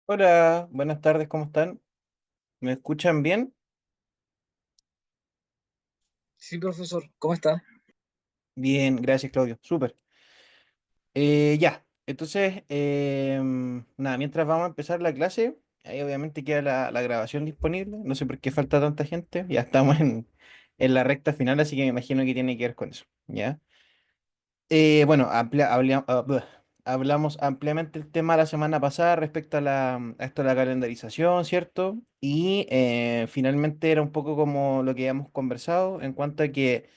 Hola, buenas tardes, ¿cómo están? ¿Me escuchan bien? Sí, profesor, ¿cómo está? Bien, gracias, Claudio. Súper. Ya, entonces, nada, mientras vamos a empezar la clase, ahí obviamente queda la grabación disponible. No sé por qué falta tanta gente. Ya estamos en la recta final, así que me imagino que tiene que ver con eso. ¿Ya? Bueno, hablamos ampliamente el tema la semana pasada respecto a esto de la calendarización, ¿cierto? Y finalmente era un poco como lo que habíamos conversado en cuanto a que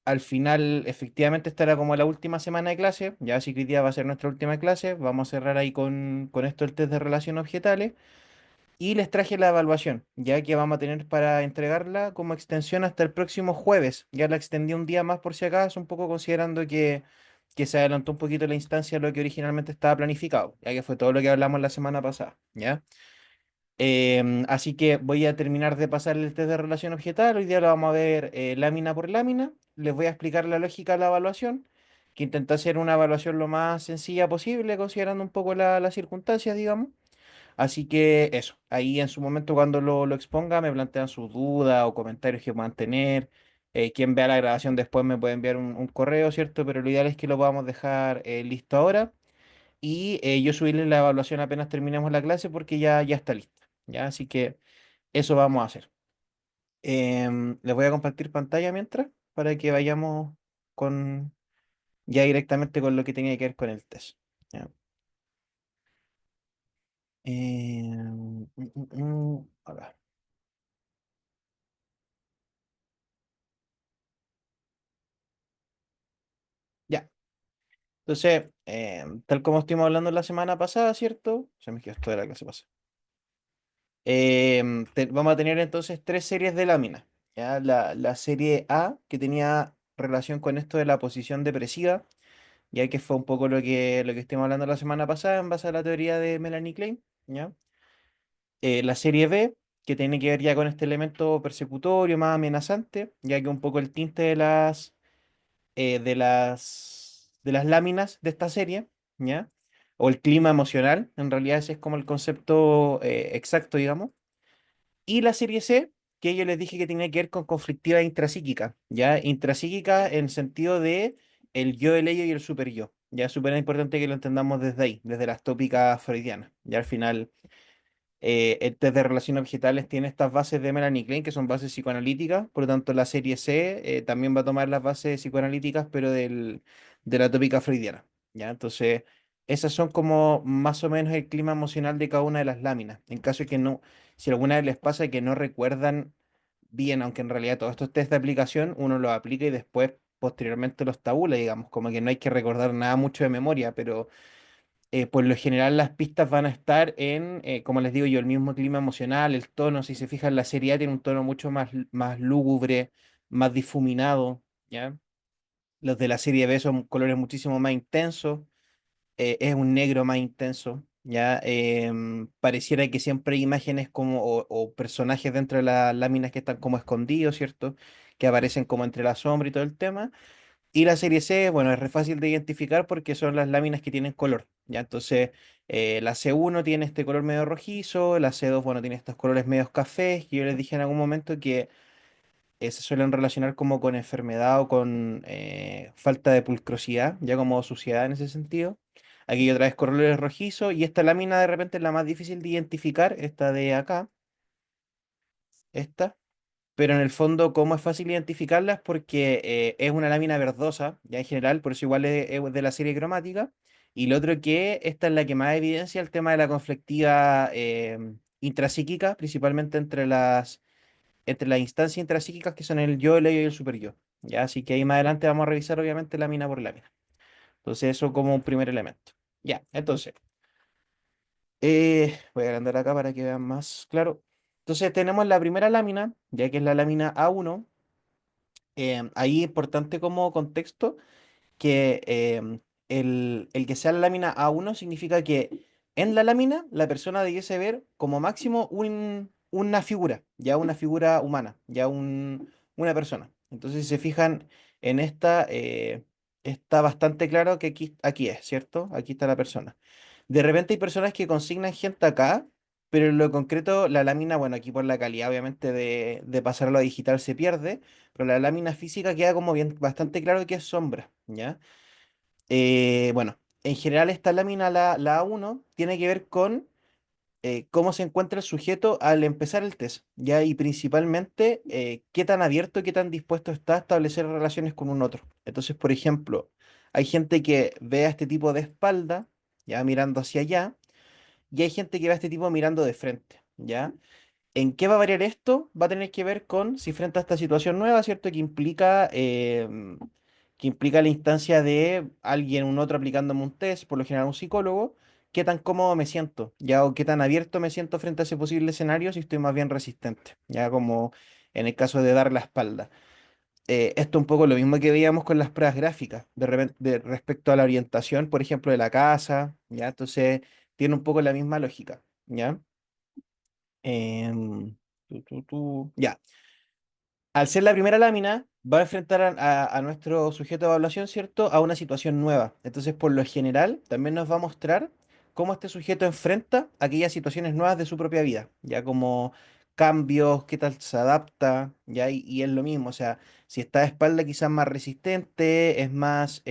al final efectivamente esta era como la última semana de clase, ya así que hoy día va a ser nuestra última clase, vamos a cerrar ahí con esto el test de relación objetales. Y les traje la evaluación, ya que vamos a tener para entregarla como extensión hasta el próximo jueves. Ya la extendí un día más por si acaso, un poco considerando que se adelantó un poquito la instancia a lo que originalmente estaba planificado, ya que fue todo lo que hablamos la semana pasada, ¿ya? Así que voy a terminar de pasar el test de relación objetal. Hoy día lo vamos a ver lámina por lámina. Les voy a explicar la lógica de la evaluación, que intenta hacer una evaluación lo más sencilla posible, considerando un poco las circunstancias, digamos. Así que eso, ahí en su momento cuando lo exponga me plantean sus dudas o comentarios que puedan tener. Quien vea la grabación después me puede enviar un correo, ¿cierto? Pero lo ideal es que lo podamos dejar listo ahora y yo subirle la evaluación apenas terminemos la clase porque ya está lista, ¿ya? Así que eso vamos a hacer. Les voy a compartir pantalla mientras para que vayamos con ya directamente con lo que tenga que ver con el test. ¿Ya? Acá. Ya. Entonces, tal como estuvimos hablando la semana pasada, ¿cierto? Se me quedó esto de la clase pasada. Vamos a tener entonces tres series de láminas. ¿Ya? La serie A, que tenía relación con esto de la posición depresiva, ya que fue un poco lo que estuvimos hablando la semana pasada en base a la teoría de Melanie Klein. ¿Ya? La serie B, que tiene que ver ya con este elemento persecutorio más amenazante, ya que un poco el tinte de las láminas de esta serie, ¿ya? O el clima emocional, en realidad ese es como el concepto exacto, digamos. Y la serie C, que yo les dije que tenía que ver con conflictiva intrapsíquica, ¿ya? Intrapsíquica en sentido de el yo, el ello y el super yo. Ya es súper importante que lo entendamos desde ahí, desde las tópicas freudianas. Ya al final el test de relaciones vegetales tiene estas bases de Melanie Klein, que son bases psicoanalíticas, por lo tanto la serie C también va a tomar las bases psicoanalíticas, pero de la tópica freudiana, ¿ya? Entonces, esas son como más o menos el clima emocional de cada una de las láminas. En caso de que no, si alguna vez les pasa que no recuerdan bien, aunque en realidad todos estos test de aplicación uno los aplica y después posteriormente los tabula, digamos, como que no hay que recordar nada mucho de memoria, pero por lo general las pistas van a estar en, como les digo yo, el mismo clima emocional, el tono, si se fijan, la serie A tiene un tono mucho más lúgubre, más difuminado, ¿ya? Los de la serie B son colores muchísimo más intensos, es un negro más intenso, ¿ya? Pareciera que siempre hay imágenes como, o personajes dentro de las láminas que están como escondidos, ¿cierto? Que aparecen como entre la sombra y todo el tema. Y la serie C, bueno, es re fácil de identificar porque son las láminas que tienen color, ¿ya? Entonces, la C1 tiene este color medio rojizo, la C2, bueno, tiene estos colores medios cafés, que yo les dije en algún momento que se suelen relacionar como con enfermedad o con falta de pulcrosidad, ya como suciedad en ese sentido. Aquí otra vez colores rojizos y esta lámina de repente es la más difícil de identificar, esta de acá, esta. Pero en el fondo, ¿cómo es fácil identificarlas? Porque es una lámina verdosa, ya en general, por eso igual es de la serie cromática. Y lo otro que esta es la que más evidencia el tema de la conflictiva intrapsíquica, principalmente entre las instancias intrapsíquicas que son el yo, el ello y el super yo. Ya, así que ahí más adelante vamos a revisar obviamente lámina por lámina. Entonces eso como un primer elemento. Ya, entonces, voy a agrandar acá para que vean más claro. Entonces tenemos la primera lámina, ya que es la lámina A1. Ahí importante como contexto que el que sea la lámina A1 significa que en la lámina la persona debiese ver como máximo una figura, ya una figura humana, ya una persona. Entonces, si se fijan en esta, está bastante claro que aquí es, ¿cierto? Aquí está la persona. De repente hay personas que consignan gente acá, pero en lo concreto la lámina, bueno, aquí por la calidad obviamente de pasarlo a digital se pierde, pero la lámina física queda como bien, bastante claro que es sombra, ¿ya? Bueno, en general esta lámina, la A1, tiene que ver con cómo se encuentra el sujeto al empezar el test, ¿ya? Y principalmente qué tan abierto, qué tan dispuesto está a establecer relaciones con un otro. Entonces, por ejemplo, hay gente que ve a este tipo de espalda, ya mirando hacia allá, y hay gente que ve a este tipo mirando de frente, ¿ya? ¿En qué va a variar esto? Va a tener que ver con si frente a esta situación nueva, ¿cierto? Que implica la instancia de alguien, un otro aplicándome un test, por lo general un psicólogo, qué tan cómodo me siento, ¿ya? O qué tan abierto me siento frente a ese posible escenario si estoy más bien resistente, ¿ya? Como en el caso de dar la espalda. Esto un poco lo mismo que veíamos con las pruebas gráficas, respecto a la orientación, por ejemplo, de la casa, ¿ya? Entonces, tiene un poco la misma lógica, ¿ya? Em, Ya. Al ser la primera lámina, va a enfrentar a nuestro sujeto de evaluación, ¿cierto? A una situación nueva. Entonces, por lo general, también nos va a mostrar cómo este sujeto enfrenta aquellas situaciones nuevas de su propia vida, ya como cambios, qué tal se adapta, ya, y es lo mismo. O sea, si está de espalda, quizás más resistente, es más,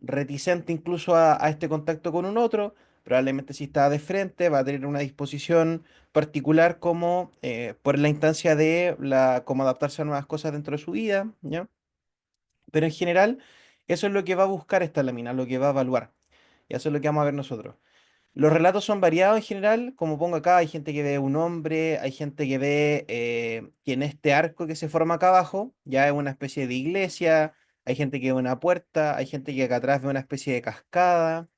reticente incluso a este contacto con un otro, probablemente si está de frente va a tener una disposición particular como por la instancia de cómo adaptarse a nuevas cosas dentro de su vida, ¿ya? Pero en general eso es lo que va a buscar esta lámina, lo que va a evaluar, y eso es lo que vamos a ver nosotros. Los relatos son variados en general, como pongo acá, hay gente que ve un hombre, hay gente que ve que en este arco que se forma acá abajo ya es una especie de iglesia, hay gente que ve una puerta, hay gente que acá atrás ve una especie de cascada,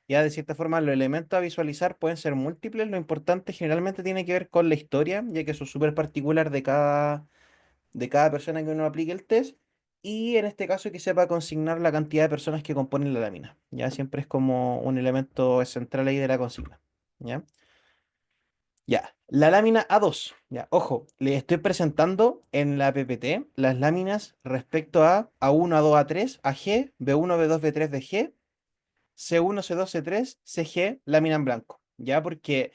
ya de cierta forma los elementos a visualizar pueden ser múltiples, lo importante generalmente tiene que ver con la historia, ya que eso es súper particular de cada persona que uno aplique el test, y en este caso que sepa consignar la cantidad de personas que componen la lámina. Ya siempre es como un elemento central ahí de la consigna. ¿Ya? Ya. La lámina A2. Ya. Ojo, le estoy presentando en la PPT las láminas respecto a A1, A2, A3, AG, B1, B2, B3, BG, C1, C2, C3, CG, lámina en blanco. ¿Ya? Porque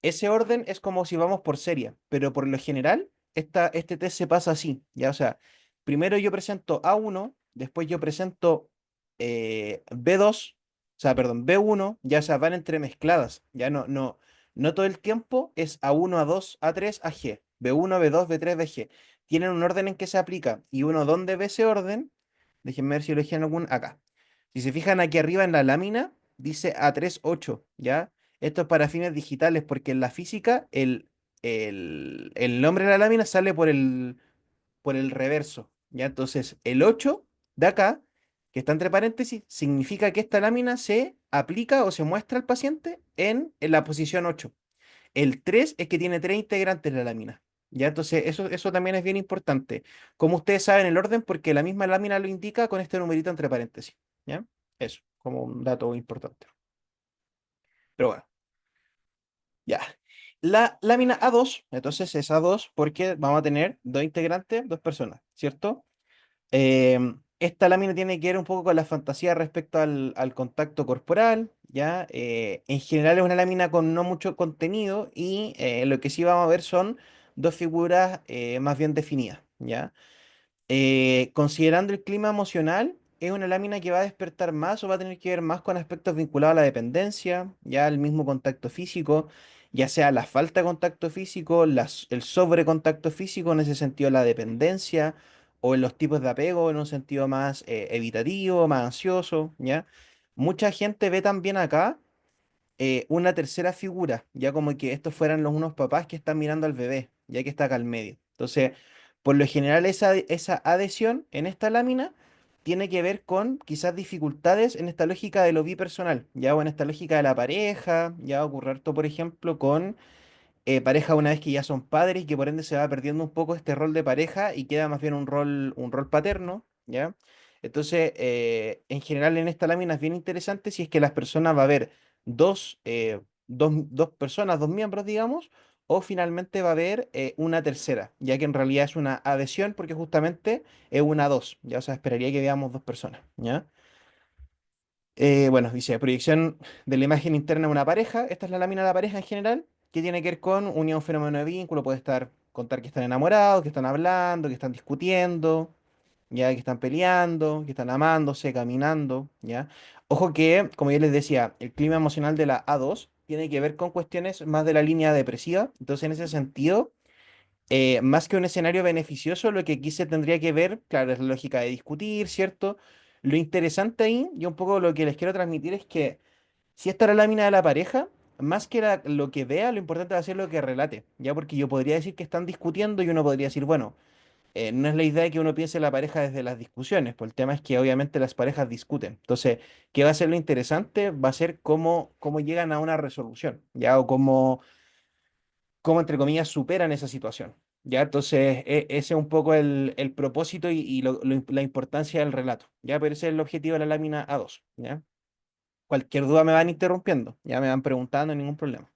ese orden es como si vamos por serie, pero por lo general este test se pasa así, ¿ya? O sea, primero yo presento A1, después yo presento B2, o sea, perdón, B1, ya o sea, van entremezcladas, ya no todo el tiempo es A1, A2, A3, AG, B1, B2, B3, BG. Tienen un orden en que se aplica y uno donde ve ese orden, déjenme ver si lo dejé en algún acá. Si se fijan aquí arriba en la lámina, dice A38, ¿ya? Esto es para fines digitales, porque en la física el nombre de la lámina sale por el reverso, ¿ya? Entonces, el 8 de acá, que está entre paréntesis, significa que esta lámina se aplica o se muestra al paciente en la posición 8. El 3 es que tiene 3 integrantes la lámina, ¿ya? Entonces, eso también es bien importante. Como ustedes saben el orden, porque la misma lámina lo indica con este numerito entre paréntesis, ¿ya? Eso, como un dato importante. Pero bueno. Ya. La lámina A2, entonces es A2 porque vamos a tener dos integrantes, dos personas, ¿cierto? Esta lámina tiene que ver un poco con la fantasía respecto al contacto corporal, ¿ya? En general es una lámina con no mucho contenido y lo que sí vamos a ver son dos figuras más bien definidas, ¿ya? Considerando el clima emocional, es una lámina que va a despertar más o va a tener que ver más con aspectos vinculados a la dependencia, ya el mismo contacto físico, ya sea la falta de contacto físico, el sobrecontacto físico, en ese sentido la dependencia, o en los tipos de apego en un sentido más evitativo, más ansioso, ¿ya? Mucha gente ve también acá una tercera figura, ya como que estos fueran unos papás que están mirando al bebé, ya que está acá al medio. Entonces, por lo general, esa adhesión en esta lámina tiene que ver con quizás dificultades en esta lógica de lo bipersonal, ya o en esta lógica de la pareja, ya ocurre esto, por ejemplo, con pareja una vez que ya son padres y que por ende se va perdiendo un poco este rol de pareja y queda más bien un rol paterno, ¿ya? Entonces, en general en esta lámina es bien interesante si es que las personas va a haber dos personas, dos miembros, digamos, o finalmente va a haber una tercera, ya que en realidad es una adhesión porque justamente es una dos, ya o sea, esperaría que veamos dos personas, ¿ya? Bueno, dice proyección de la imagen interna de una pareja. Esta es la lámina de la pareja en general, que tiene que ver con unión, fenómeno de vínculo. Puede estar, contar que están enamorados, que están hablando, que están discutiendo, ya que están peleando, que están amándose, caminando, ¿ya? Ojo que, como ya les decía, el clima emocional de la A2 tiene que ver con cuestiones más de la línea depresiva. Entonces, en ese sentido, más que un escenario beneficioso, lo que aquí se tendría que ver, claro, es la lógica de discutir, ¿cierto? Lo interesante ahí, y un poco lo que les quiero transmitir es que si esta es la lámina de la pareja, más que lo que vea, lo importante va a ser lo que relate, ¿ya? Porque yo podría decir que están discutiendo y uno podría decir, bueno, no es la idea de que uno piense en la pareja desde las discusiones, pues el tema es que obviamente las parejas discuten. Entonces, ¿qué va a ser lo interesante? Va a ser cómo llegan a una resolución, ¿ya? O cómo entre comillas, superan esa situación, ¿ya? Entonces, ese es un poco el propósito y la importancia del relato, ¿ya? Pero ese es el objetivo de la lámina A2, ¿ya? Cualquier duda me van interrumpiendo, ya me van preguntando, ningún problema.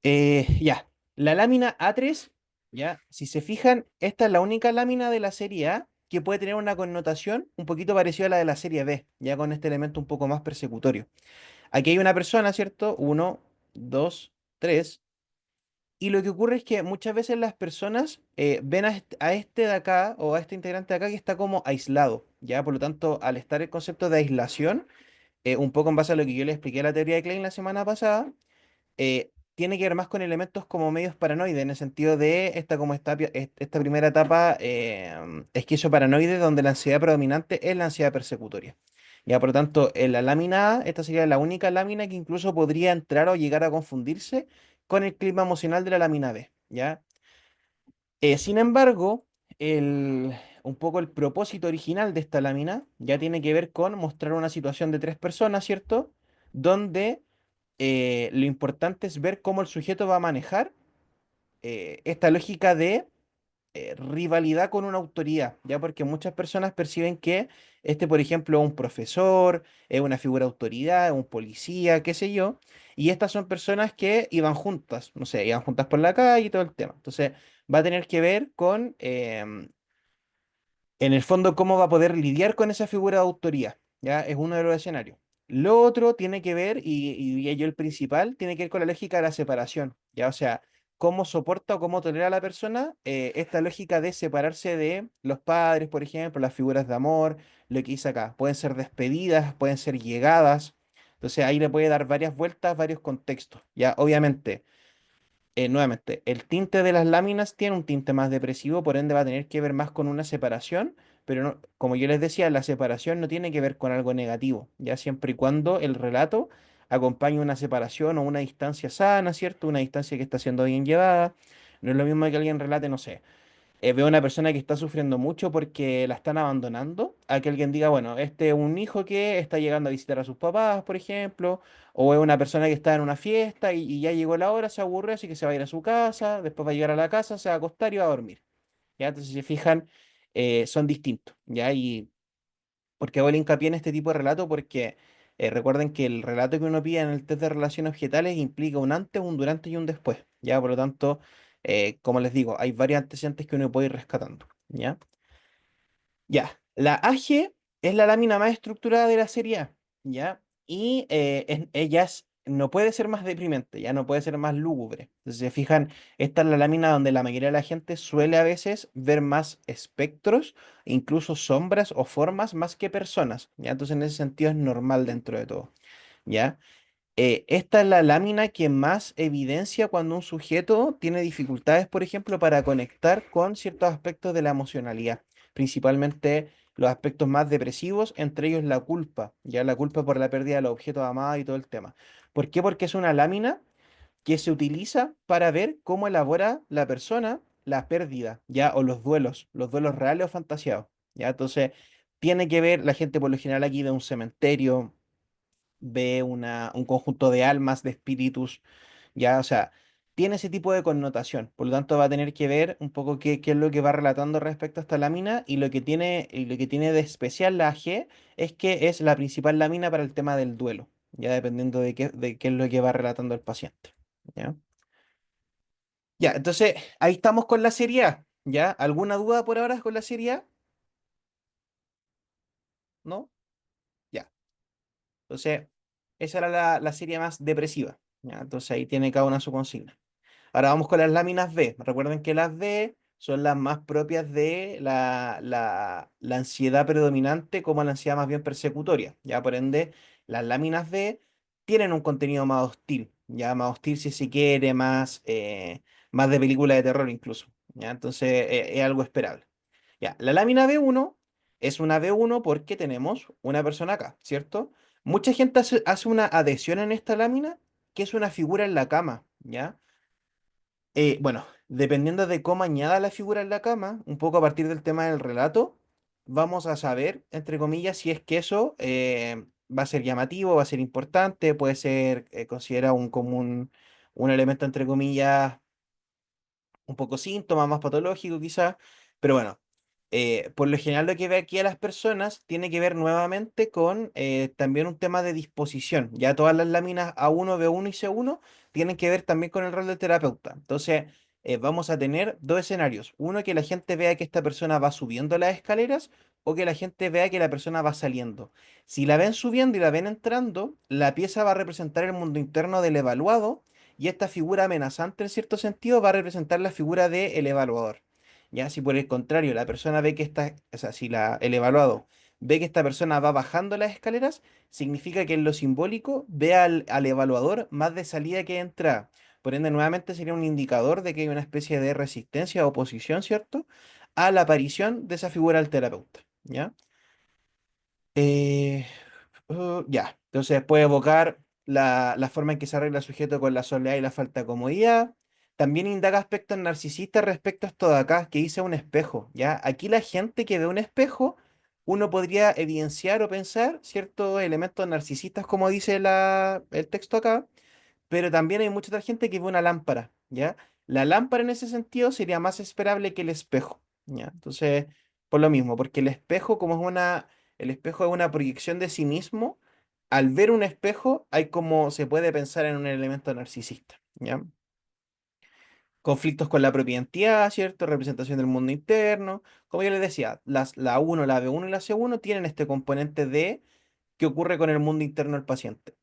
Ya, la lámina A3, ya, si se fijan, esta es la única lámina de la serie A que puede tener una connotación un poquito parecida a la de la serie B, ya con este elemento un poco más persecutorio. Aquí hay una persona, ¿cierto? Uno, dos, tres. Y lo que ocurre es que muchas veces las personas ven a este de acá o a este integrante de acá que está como aislado, ¿ya? Por lo tanto, al estar el concepto de aislación, un poco en base a lo que yo le expliqué a la teoría de Klein la semana pasada, tiene que ver más con elementos como medios paranoides, en el sentido de esta primera etapa esquizoparanoide, donde la ansiedad predominante es la ansiedad persecutoria. Ya, por lo tanto, en la lámina A, esta sería la única lámina que incluso podría entrar o llegar a confundirse con el clima emocional de la lámina B, ¿ya? Sin embargo, un poco el propósito original de esta lámina ya tiene que ver con mostrar una situación de tres personas, ¿cierto? Donde lo importante es ver cómo el sujeto va a manejar esta lógica de rivalidad con una autoridad, ¿ya? Porque muchas personas perciben que este, por ejemplo, es un profesor, es una figura de autoridad, es un policía, qué sé yo, y estas son personas que iban juntas, no sé, iban juntas por la calle y todo el tema. Entonces, va a tener que ver con en el fondo, ¿cómo va a poder lidiar con esa figura de autoría? ¿Ya? Es uno de los escenarios. Lo otro tiene que ver, y diría yo el principal, tiene que ver con la lógica de la separación, ¿ya? O sea, cómo soporta o cómo tolera a la persona esta lógica de separarse de los padres, por ejemplo, las figuras de amor, lo que dice acá. Pueden ser despedidas, pueden ser llegadas. Entonces ahí le puede dar varias vueltas, varios contextos, ¿ya? Obviamente nuevamente, el tinte de las láminas tiene un tinte más depresivo, por ende va a tener que ver más con una separación, pero como yo les decía, la separación no tiene que ver con algo negativo, ya siempre y cuando el relato acompañe una separación o una distancia sana, ¿cierto? Una distancia que está siendo bien llevada. No es lo mismo que alguien relate, no sé, veo a una persona que está sufriendo mucho porque la están abandonando, a que alguien diga, bueno, este es un hijo que está llegando a visitar a sus papás, por ejemplo, o es una persona que está en una fiesta y ya llegó la hora, se aburre, así que se va a ir a su casa, después va a llegar a la casa, se va a acostar y va a dormir. ¿Ya? Entonces, si se fijan, son distintos, ¿ya? Y porque hago el hincapié en este tipo de relato porque recuerden que el relato que uno pide en el test de relaciones objetales implica un antes, un durante y un después, ¿ya? Por lo tanto, como les digo, hay varios antecedentes que uno puede ir rescatando, ¿ya? Ya, la AG es la lámina más estructurada de la serie A, ¿ya? Y no puede ser más deprimente, ya no puede ser más lúgubre. Entonces, si se fijan, esta es la lámina donde la mayoría de la gente suele a veces ver más espectros, incluso sombras o formas más que personas, ¿ya? Entonces, en ese sentido es normal dentro de todo, ¿ya? Esta es la lámina que más evidencia cuando un sujeto tiene dificultades, por ejemplo, para conectar con ciertos aspectos de la emocionalidad, principalmente los aspectos más depresivos, entre ellos la culpa, ya la culpa por la pérdida de los objetos amados y todo el tema. ¿Por qué? Porque es una lámina que se utiliza para ver cómo elabora la persona la pérdida, ya, o los duelos reales o fantasiados, ya. Entonces, tiene que ver, la gente por lo general aquí de un cementerio ve un conjunto de almas, de espíritus, ya, o sea, tiene ese tipo de connotación. Por lo tanto, va a tener que ver un poco qué es lo que va relatando respecto a esta lámina y lo que tiene de especial la G es que es la principal lámina para el tema del duelo, ya dependiendo de qué es lo que va relatando el paciente. ¿Ya? Ya, entonces ahí estamos con la serie A. ¿Ya? ¿Alguna duda por ahora con la serie A? ¿No? Entonces, esa era la serie más depresiva, ¿ya? Entonces ahí tiene cada una su consigna. Ahora vamos con las láminas B. Recuerden que las B son las más propias de la ansiedad predominante como la ansiedad más bien persecutoria. Ya por ende, las láminas B tienen un contenido más hostil, ya más hostil si se quiere, más de película de terror incluso. ¿Ya? Entonces es algo esperable. Ya, la lámina B1 es una B1 porque tenemos una persona acá, ¿cierto? Mucha gente hace una adhesión en esta lámina que es una figura en la cama, ¿ya? Bueno, dependiendo de cómo añada la figura en la cama, un poco a partir del tema del relato, vamos a saber, entre comillas, si es que eso va a ser llamativo, va a ser importante, puede ser considerado un elemento, entre comillas, un poco síntoma, más patológico quizás, pero bueno, por lo general lo que ve aquí a las personas tiene que ver nuevamente con también un tema de disposición. Ya todas las láminas A1, B1 y C1 tienen que ver también con el rol del terapeuta. Entonces, vamos a tener dos escenarios. Uno, que la gente vea que esta persona va subiendo las escaleras o que la gente vea que la persona va saliendo. Si la ven subiendo y la ven entrando, la pieza va a representar el mundo interno del evaluado y esta figura amenazante en cierto sentido va a representar la figura del evaluador. Ya, si por el contrario la persona ve que o sea, si el evaluado ve que esta persona va bajando las escaleras, significa que en lo simbólico ve al evaluador más de salida que de entrada. Por ende, nuevamente sería un indicador de que hay una especie de resistencia o oposición, ¿cierto? A la aparición de esa figura del terapeuta. ¿Ya? Eh, ya, entonces puede evocar la forma en que se arregla el sujeto con la soledad y la falta de comodidad. También indaga aspectos narcisistas respecto a esto de acá, que dice un espejo, ¿ya? Aquí la gente que ve un espejo, uno podría evidenciar o pensar ciertos elementos narcisistas, como dice el texto acá, pero también hay mucha otra gente que ve una lámpara, ¿ya? La lámpara en ese sentido sería más esperable que el espejo, ¿ya? Entonces, por lo mismo, porque el espejo es una proyección de sí mismo, al ver un espejo hay como se puede pensar en un elemento narcisista, ¿ya? Conflictos con la propia identidad, ¿cierto? Representación del mundo interno. Como yo les decía, la uno, la B1 y la C1 tienen este componente de qué ocurre con el mundo interno del paciente.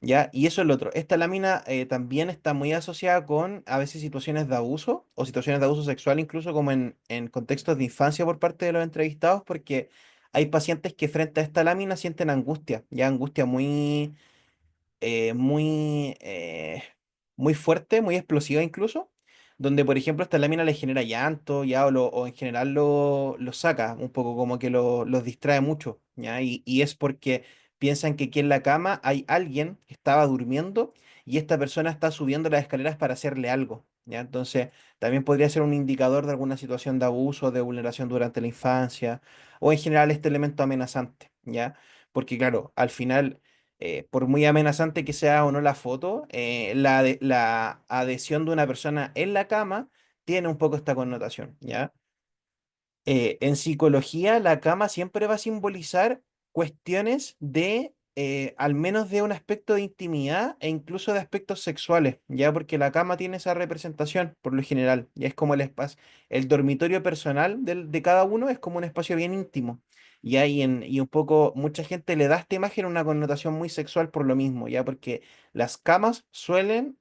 ¿Ya? Y eso es lo otro. Esta lámina también está muy asociada con a veces situaciones de abuso o situaciones de abuso sexual, incluso como en contextos de infancia por parte de los entrevistados, porque hay pacientes que frente a esta lámina sienten angustia, ya angustia eh, muy, eh, muy fuerte, muy explosiva incluso, donde por ejemplo esta lámina le genera llanto, ya, o en general lo saca un poco, como que los distrae mucho, ya, y es porque piensan que aquí en la cama hay alguien que estaba durmiendo y esta persona está subiendo las escaleras para hacerle algo, ya, entonces también podría ser un indicador de alguna situación de abuso, de vulneración durante la infancia, o en general este elemento amenazante, ya, porque claro, al final por muy amenazante que sea o no la foto, la adhesión de una persona en la cama tiene un poco esta connotación, ¿ya? En psicología, la cama siempre va a simbolizar cuestiones al menos de un aspecto de intimidad e incluso de aspectos sexuales, ya porque la cama tiene esa representación por lo general, ya es como el espacio, el dormitorio personal de cada uno es como un espacio bien íntimo, y un poco mucha gente le da a esta imagen una connotación muy sexual por lo mismo, ya porque las camas suelen,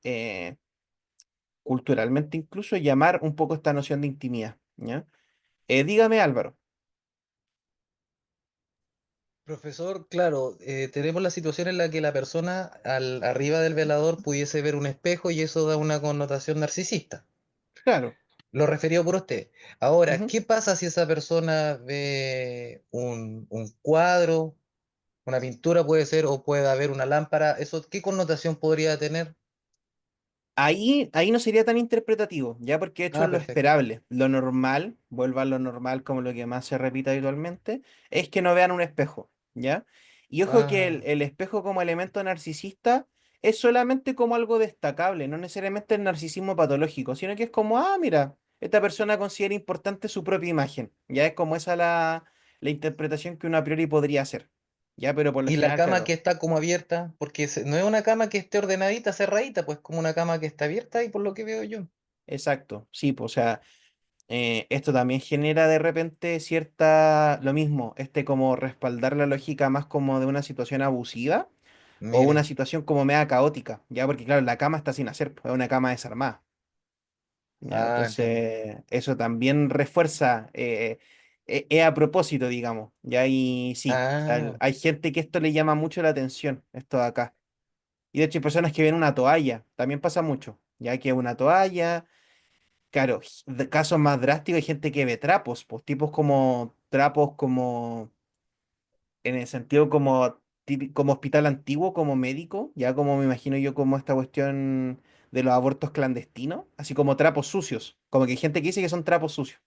culturalmente incluso, llamar un poco esta noción de intimidad, ¿ya? Dígame, Álvaro. Profesor, claro, tenemos la situación en la que la persona arriba del velador pudiese ver un espejo y eso da una connotación narcisista. Claro. Lo referido por usted. Ahora, Ujú. ¿qué pasa si esa persona ve un cuadro, una pintura puede ser, o puede haber una lámpara? ¿Eso qué connotación podría tener? Ahí no sería tan interpretativo, ya porque de hecho Ah, es lo perfecto. esperable. Lo normal, vuelvo a lo normal como lo que más se repite habitualmente, es que no vean un espejo, ¿ya? Y ojo que Ah, el espejo como elemento narcisista es solamente como algo destacable, no necesariamente el narcisismo patológico, sino que es como, ah, mira, esta persona considera importante su propia imagen, ya es como esa la interpretación que uno a priori podría hacer, ¿ya? Pero por lo y la general, cama que claro, está como abierta, porque no es una cama que esté ordenadita, cerradita, pues como una cama que está abierta y por lo que veo yo. exacto, sí, pues, o sea. Esto también genera de repente cierta, lo mismo, como respaldar la lógica más como de una situación abusiva, o una Mire. situación como media caótica, ¿ya? Porque claro, la cama está sin hacer, pues, es una cama desarmada, ¿ya? Ah, entiendo. Entonces, eso también refuerza, es a propósito, digamos, ¿ya? Y sí, o sea, Ah, hay gente que esto le llama mucho la atención, esto de acá. Y de hecho hay personas que ven una toalla, también pasa mucho, ya que una toalla, claro, de casos más drásticos hay gente que ve trapos, pues tipos como trapos como, en el sentido como, como hospital antiguo, como médico, ya como me imagino yo como esta cuestión de los abortos clandestinos, así como trapos sucios, como que hay gente que dice que son trapos sucios.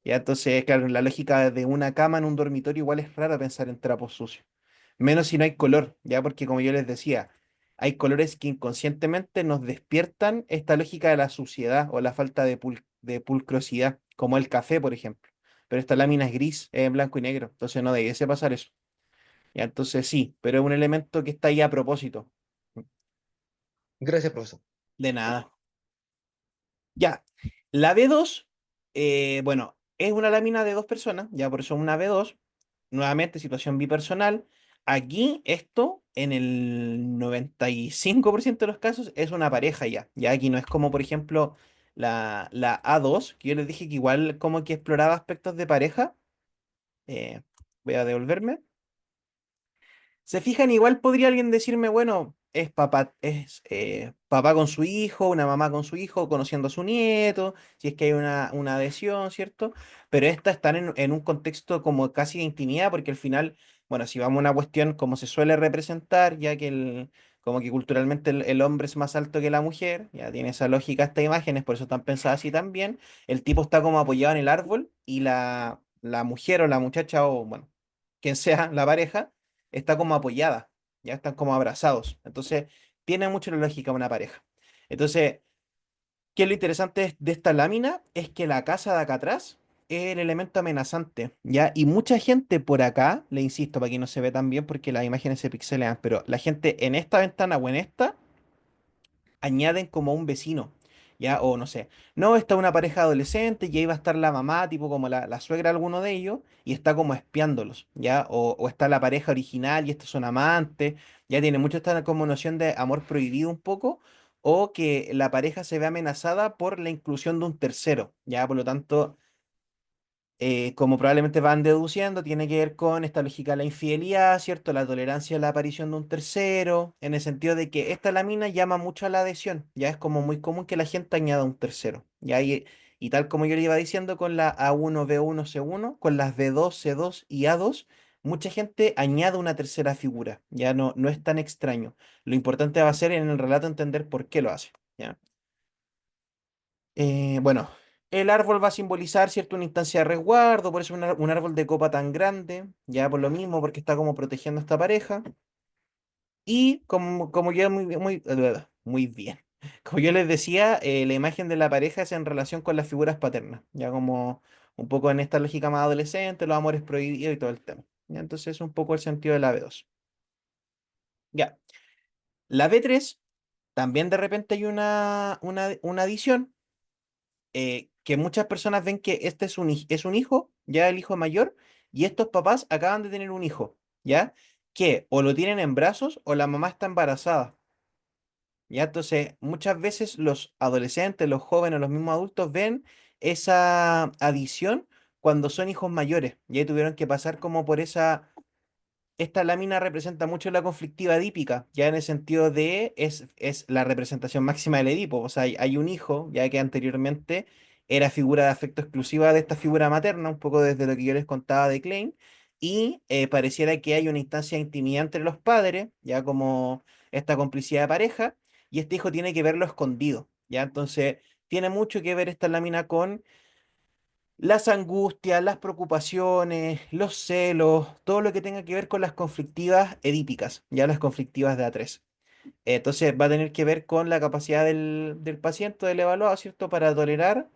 Ya, entonces, claro, en la lógica de una cama en un dormitorio igual es raro pensar en trapos sucios. Menos si no hay color, ya porque como yo les decía, hay colores que inconscientemente nos despiertan esta lógica de la suciedad o la falta de pulcrosidad, como el café, por ejemplo. Pero esta lámina es gris, es en blanco y negro, entonces no debiese pasar eso. Ya, entonces sí, pero es un elemento que está ahí a propósito. gracias, profesor. De nada. Ya, la B2, bueno, es una lámina de dos personas, ya por eso una B2. Nuevamente, situación bipersonal. Aquí esto, en el 95% de los casos, es una pareja ya. Ya aquí no es como, por ejemplo, la A2, que yo les dije que igual como que exploraba aspectos de pareja. Eh, Voy a devolverme. Se fijan, igual podría alguien decirme, bueno, es papá con su hijo, una mamá con su hijo, conociendo a su nieto, si es que hay una adhesión, ¿cierto? Pero estas están en un contexto como casi de intimidad, porque al final, bueno, si vamos a una cuestión como se suele representar, ya que como que culturalmente el hombre es más alto que la mujer, ya tiene esa lógica estas imágenes, por eso están pensadas así también, el tipo está como apoyado en el árbol y la mujer o la muchacha o, bueno, quien sea la pareja está como apoyada, ya están como abrazados. Entonces, tiene mucho la lógica una pareja. Entonces, ¿qué es lo interesante de esta lámina? Es que la casa de acá atrás es el elemento amenazante, ¿ya? Y mucha gente por acá, le insisto, para que no se ve tan bien porque las imágenes se pixelean, pero la gente en esta ventana o en esta añaden como un vecino, ¿ya? O no sé, no, está una pareja adolescente y ahí va a estar la mamá, tipo como la suegra de alguno de ellos, y está como espiándolos, ¿ya? O está la pareja original y estos son amantes, ya tiene mucho esta como noción de amor prohibido un poco, o que la pareja se ve amenazada por la inclusión de un tercero, ¿ya? Por lo tanto como probablemente van deduciendo, tiene que ver con esta lógica de la infidelidad, ¿cierto? La tolerancia a la aparición de un tercero, en el sentido de que esta lámina llama mucho a la adhesión, ya es como muy común que la gente añada un tercero, ¿ya? Y tal como yo le iba diciendo con la A1, B1, C1, con las B2, C2 y A2, mucha gente añade una tercera figura, ya no es tan extraño. Lo importante va a ser en el relato entender por qué lo hace, ¿ya? Bueno, el árbol va a simbolizar, ¿cierto? Una instancia de resguardo, por eso un árbol de copa tan grande, ya por lo mismo, porque está como protegiendo a esta pareja. Y como ya muy bien, como yo les decía, la imagen de la pareja es en relación con las figuras paternas, ya como un poco en esta lógica más adolescente, los amores prohibidos y todo el tema. Ya, entonces es un poco el sentido de la B2. Ya, la B3 también de repente hay una adición que muchas personas ven que este es un hijo, ya el hijo mayor, y estos papás acaban de tener un hijo, ¿ya? Que o lo tienen en brazos o la mamá está embarazada, ¿ya? Entonces, muchas veces los adolescentes, los jóvenes, los mismos adultos ven esa adición cuando son hijos mayores, ya tuvieron que pasar como por esta lámina representa mucho la conflictiva edípica, ya en el sentido de es la representación máxima del Edipo. O sea, hay un hijo, ya que anteriormente era figura de afecto exclusiva de esta figura materna, un poco desde lo que yo les contaba de Klein, y pareciera que hay una instancia de intimidad entre los padres, ya como esta complicidad de pareja, y este hijo tiene que verlo escondido, ya. Entonces, tiene mucho que ver esta lámina con las angustias, las preocupaciones, los celos, todo lo que tenga que ver con las conflictivas edípicas, ya las conflictivas de A3. Entonces va a tener que ver con la capacidad del paciente, del evaluado, ¿cierto? Para tolerar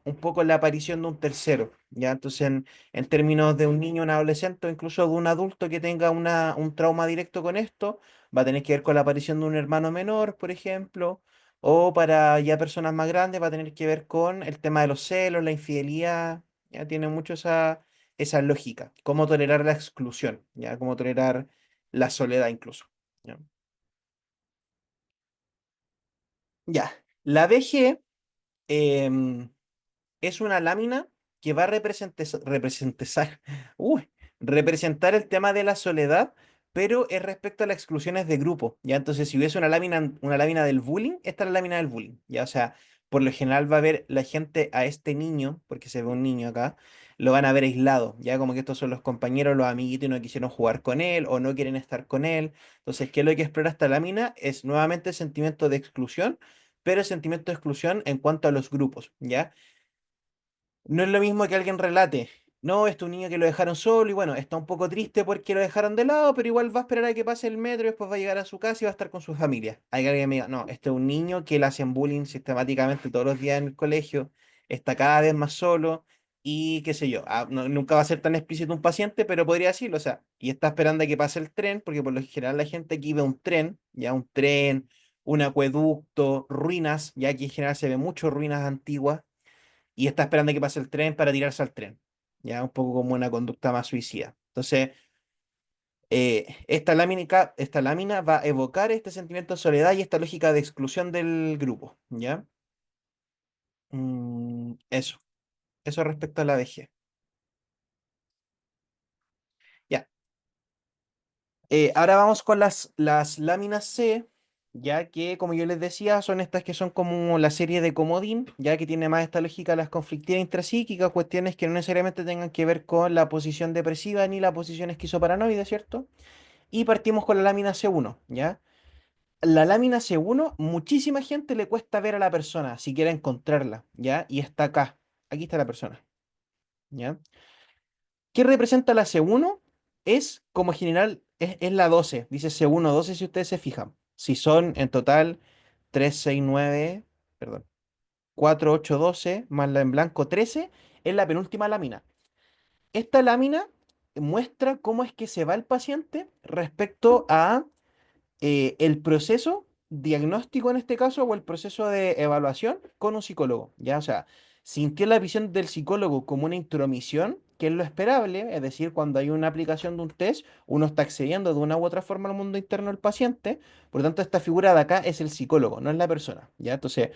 un poco la aparición de un tercero, ¿ya? Entonces, en términos de un niño, un adolescente o incluso de un adulto que tenga un trauma directo con esto, va a tener que ver con la aparición de un hermano menor, por ejemplo, o para ya personas más grandes va a tener que ver con el tema de los celos, la infidelidad, ya tiene mucho esa lógica, cómo tolerar la exclusión, ¿ya? Cómo tolerar la soledad incluso. ¿Ya? Ya. La BG em, es una lámina que va a uy, representar el tema de la soledad, pero es respecto a las exclusiones de grupo, ¿ya? Entonces, si hubiese una lámina del bullying, esta es la lámina del bullying, ¿ya? O sea, por lo general va a ver la gente a este niño, porque se ve un niño acá, lo van a ver aislado, ¿ya? Como que estos son los compañeros, los amiguitos y no quisieron jugar con él o no quieren estar con él. Entonces, ¿qué es lo que explora esta lámina? Es nuevamente el sentimiento de exclusión, pero el sentimiento de exclusión en cuanto a los grupos, ¿ya? No es lo mismo que alguien relate, no, este es un niño que lo dejaron solo y bueno, está un poco triste porque lo dejaron de lado, pero igual va a esperar a que pase el metro y después va a llegar a su casa y va a estar con su familia. Hay que alguien me diga, no, este es un niño que le hacen bullying sistemáticamente todos los días en el colegio, está cada vez más solo y qué sé yo, nunca va a ser tan explícito un paciente, pero podría decirlo, o sea, y está esperando a que pase el tren, porque por lo general la gente aquí ve un tren, ya un tren, un acueducto, ruinas, ya aquí en general se ve mucho ruinas antiguas y está esperando a que pase el tren para tirarse al tren. Ya un poco como una conducta más suicida. Entonces, esta lámina va a evocar este sentimiento de soledad y esta lógica de exclusión del grupo. ¿Ya? Eso. Eso respecto a la vejez. Ya. Ahora vamos con las láminas C, ya que, como yo les decía, son estas que son como la serie de comodín, ya que tiene más esta lógica de las conflictivas intrapsíquicas, cuestiones que no necesariamente tengan que ver con la posición depresiva ni la posición esquizoparanoide, ¿cierto? Y partimos con la lámina C1, ¿ya? La lámina C1, muchísima gente le cuesta ver a la persona, si quiere encontrarla, ¿ya? Y está acá, aquí está la persona, ¿ya? ¿Qué representa la C1? Es como general, es la 12. Dice C1, 12 si ustedes se fijan. Si son en total 3 6 9 perdón, 4 8 12 más la en blanco 13 es la penúltima lámina. Esta lámina muestra cómo es que se va el paciente respecto a el proceso diagnóstico en este caso o el proceso de evaluación con un psicólogo, ¿ya? O sea, sintió la visión del psicólogo como una intromisión, que es lo esperable, es decir, cuando hay una aplicación de un test, uno está accediendo de una u otra forma al mundo interno del paciente, por lo tanto, esta figura de acá es el psicólogo, no es la persona, ¿ya? Entonces,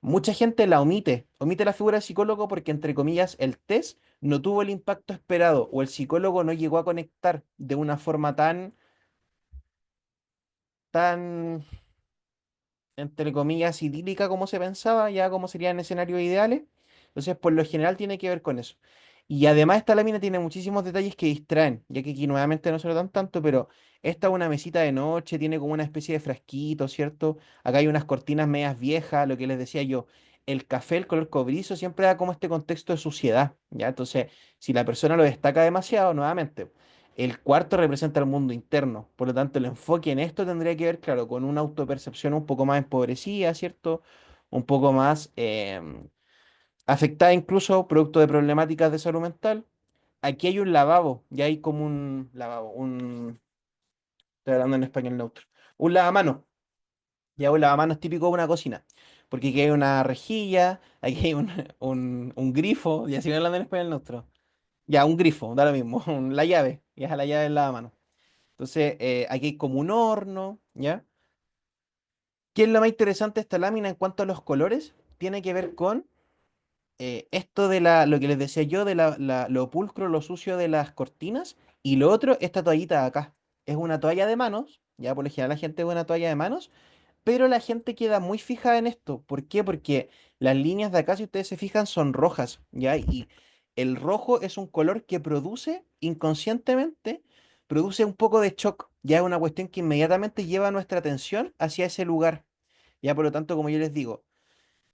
mucha gente la omite la figura del psicólogo porque, entre comillas, el test no tuvo el impacto esperado o el psicólogo no llegó a conectar de una forma tan entre comillas, idílica como se pensaba, ya como serían escenarios ideales. Entonces, por lo general tiene que ver con eso. Y además esta lámina tiene muchísimos detalles que distraen, ya que aquí nuevamente no se lo dan tanto, pero esta es una mesita de noche, tiene como una especie de frasquito, ¿cierto? Acá hay unas cortinas medias viejas, lo que les decía yo. El café, el color cobrizo, siempre da como este contexto de suciedad, ¿ya? Entonces, si la persona lo destaca demasiado, nuevamente, el cuarto representa el mundo interno, por lo tanto el enfoque en esto tendría que ver, claro, con una autopercepción un poco más empobrecida, ¿cierto? Un poco más afectada incluso producto de problemáticas de salud mental. Aquí hay un lavabo, ya hay como un lavabo, estoy hablando en español neutro, un lavamanos, ya un lavamanos típico de una cocina, porque aquí hay una rejilla, aquí hay un grifo, y así hablando en español neutro. Ya, un grifo, da lo mismo, la llave, ya la llave del lavamanos. Entonces, aquí hay como un horno, ¿ya? ¿Qué es lo más interesante de esta lámina en cuanto a los colores? Tiene que ver con esto de lo que les decía yo, de lo pulcro, lo sucio de las cortinas. Y lo otro, esta toallita de acá. Es una toalla de manos, ya por lo general la gente ve una toalla de manos, pero la gente queda muy fijada en esto. ¿Por qué? Porque las líneas de acá, si ustedes se fijan, son rojas, ¿ya? Y el rojo es un color que produce inconscientemente, produce un poco de shock, ya es una cuestión que inmediatamente lleva nuestra atención hacia ese lugar. Ya, por lo tanto, como yo les digo,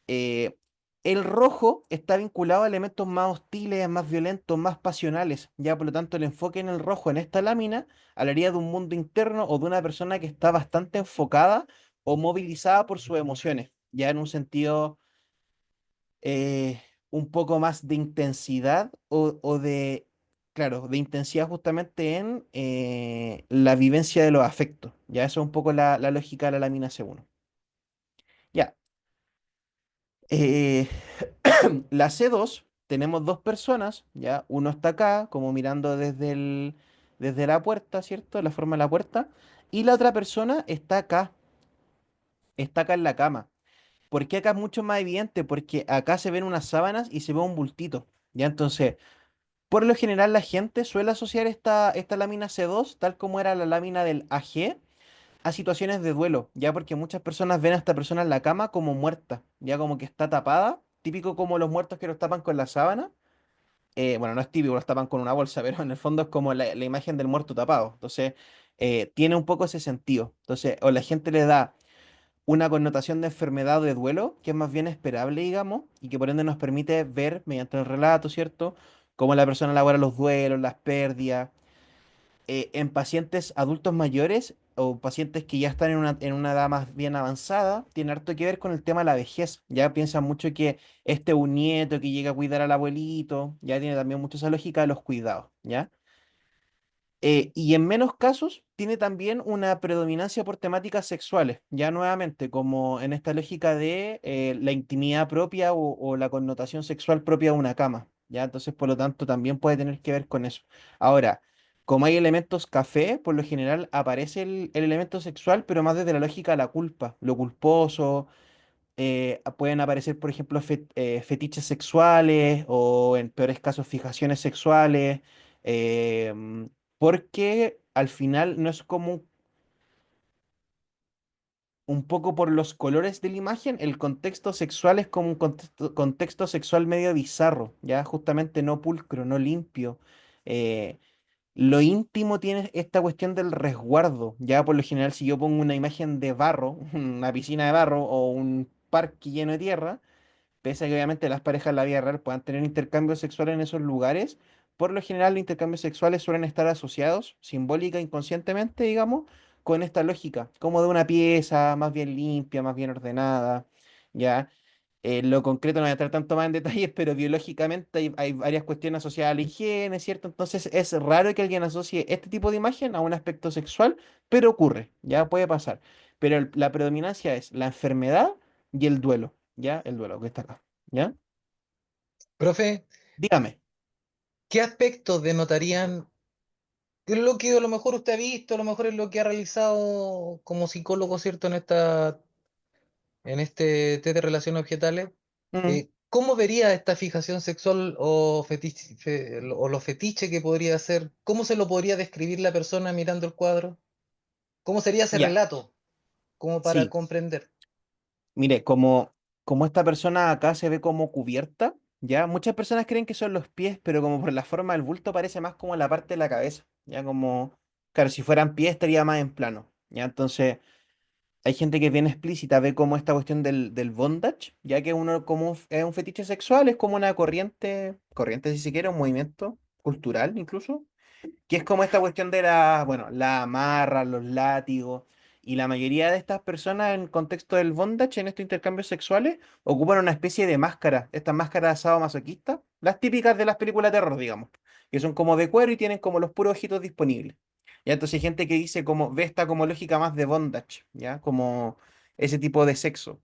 eh, el rojo está vinculado a elementos más hostiles, más violentos, más pasionales. Ya, por lo tanto, el enfoque en el rojo en esta lámina hablaría de un mundo interno o de una persona que está bastante enfocada o movilizada por sus emociones, ya en un sentido eh, un poco más de intensidad o de, claro, de intensidad justamente en la vivencia de los afectos. Ya, eso es un poco la lógica de la lámina C1. Ya. eh, La C2, tenemos dos personas, ¿ya? Uno está acá, como mirando desde la puerta, ¿cierto? La forma de la puerta. Y la otra persona está acá en la cama. ¿por qué acá es mucho más evidente? Porque acá se ven unas sábanas y se ve un bultito, ¿ya? Entonces, por lo general la gente suele asociar esta lámina C2, tal como era la lámina del AG, a situaciones de duelo, ya porque muchas personas ven a esta persona en la cama como muerta, ya como que está tapada, típico como los muertos que los tapan con la sábana. Bueno, no es típico, los tapan con una bolsa, pero en el fondo es como la imagen del muerto tapado. Entonces, tiene un poco ese sentido. Entonces, o la gente le da una connotación de enfermedad o de duelo, que es más bien esperable, digamos, y que por ende nos permite ver mediante el relato, ¿cierto? Cómo la persona elabora los duelos, las pérdidas, en pacientes adultos mayores o pacientes que ya están en una edad más bien avanzada, tiene harto que ver con el tema de la vejez. Ya piensan mucho que este es un nieto que llega a cuidar al abuelito, ya tiene también mucho esa lógica de los cuidados, ¿ya? Y en menos casos tiene también una predominancia por temáticas sexuales, ya nuevamente, como en esta lógica de la intimidad propia o la connotación sexual propia de una cama, ya entonces por lo tanto también puede tener que ver con eso. Ahora, como hay elementos café, por lo general aparece el elemento sexual, pero más desde la lógica de la culpa, lo culposo. Pueden aparecer, por ejemplo, fetiches sexuales o, en peores casos, fijaciones sexuales, porque al final no es como un poco por los colores de la imagen, el contexto sexual es como un contexto sexual medio bizarro, ya justamente no pulcro, no limpio. eh, lo íntimo tiene esta cuestión del resguardo. Ya por lo general, si yo pongo una imagen de barro, una piscina de barro o un parque lleno de tierra, pese a que obviamente las parejas en la vida real puedan tener intercambios sexuales en esos lugares, por lo general los intercambios sexuales suelen estar asociados, simbólica, inconscientemente, digamos, con esta lógica, como de una pieza más bien limpia, más bien ordenada, ¿ya? Lo concreto no voy a entrar tanto más en detalles, pero biológicamente hay varias cuestiones asociadas a la higiene, ¿cierto? Entonces es raro que alguien asocie este tipo de imagen a un aspecto sexual, pero ocurre, ya puede pasar. Pero la predominancia es la enfermedad y el duelo, ¿ya? El duelo que está acá, ¿ya? Profe, Dígame. ¿qué aspectos denotarían qué es lo que a lo mejor usted ha visto, a lo mejor es lo que ha realizado como psicólogo, ¿cierto? En este test de relaciones objetales? Mm, ¿Cómo vería esta fijación sexual o, o lo fetiche que podría ser? ¿Cómo se lo podría describir la persona mirando el cuadro? ¿Cómo sería ese ya, relato? Como para sí. comprender. Mire, como esta persona acá se ve como cubierta, ¿ya? Muchas personas creen que son los pies, pero como por la forma del bulto parece más como la parte de la cabeza, ¿ya? Como, claro, si fueran pies estaría más en plano, ¿ya? Entonces, hay gente que es bien explícita, ve como esta cuestión del bondage, ya que uno como es un fetiche sexual, es como una corriente si se quiere, un movimiento cultural incluso, que es como esta cuestión de bueno, la amarra, los látigos, y la mayoría de estas personas en contexto del bondage, en estos intercambios sexuales, ocupan una especie de máscara, estas máscaras sadomasoquistas, las típicas de las películas de terror, digamos, que son como de cuero y tienen como los puros ojitos disponibles. Ya entonces hay gente que dice como, ve esta como lógica más de bondage, ¿ya? Como ese tipo de sexo.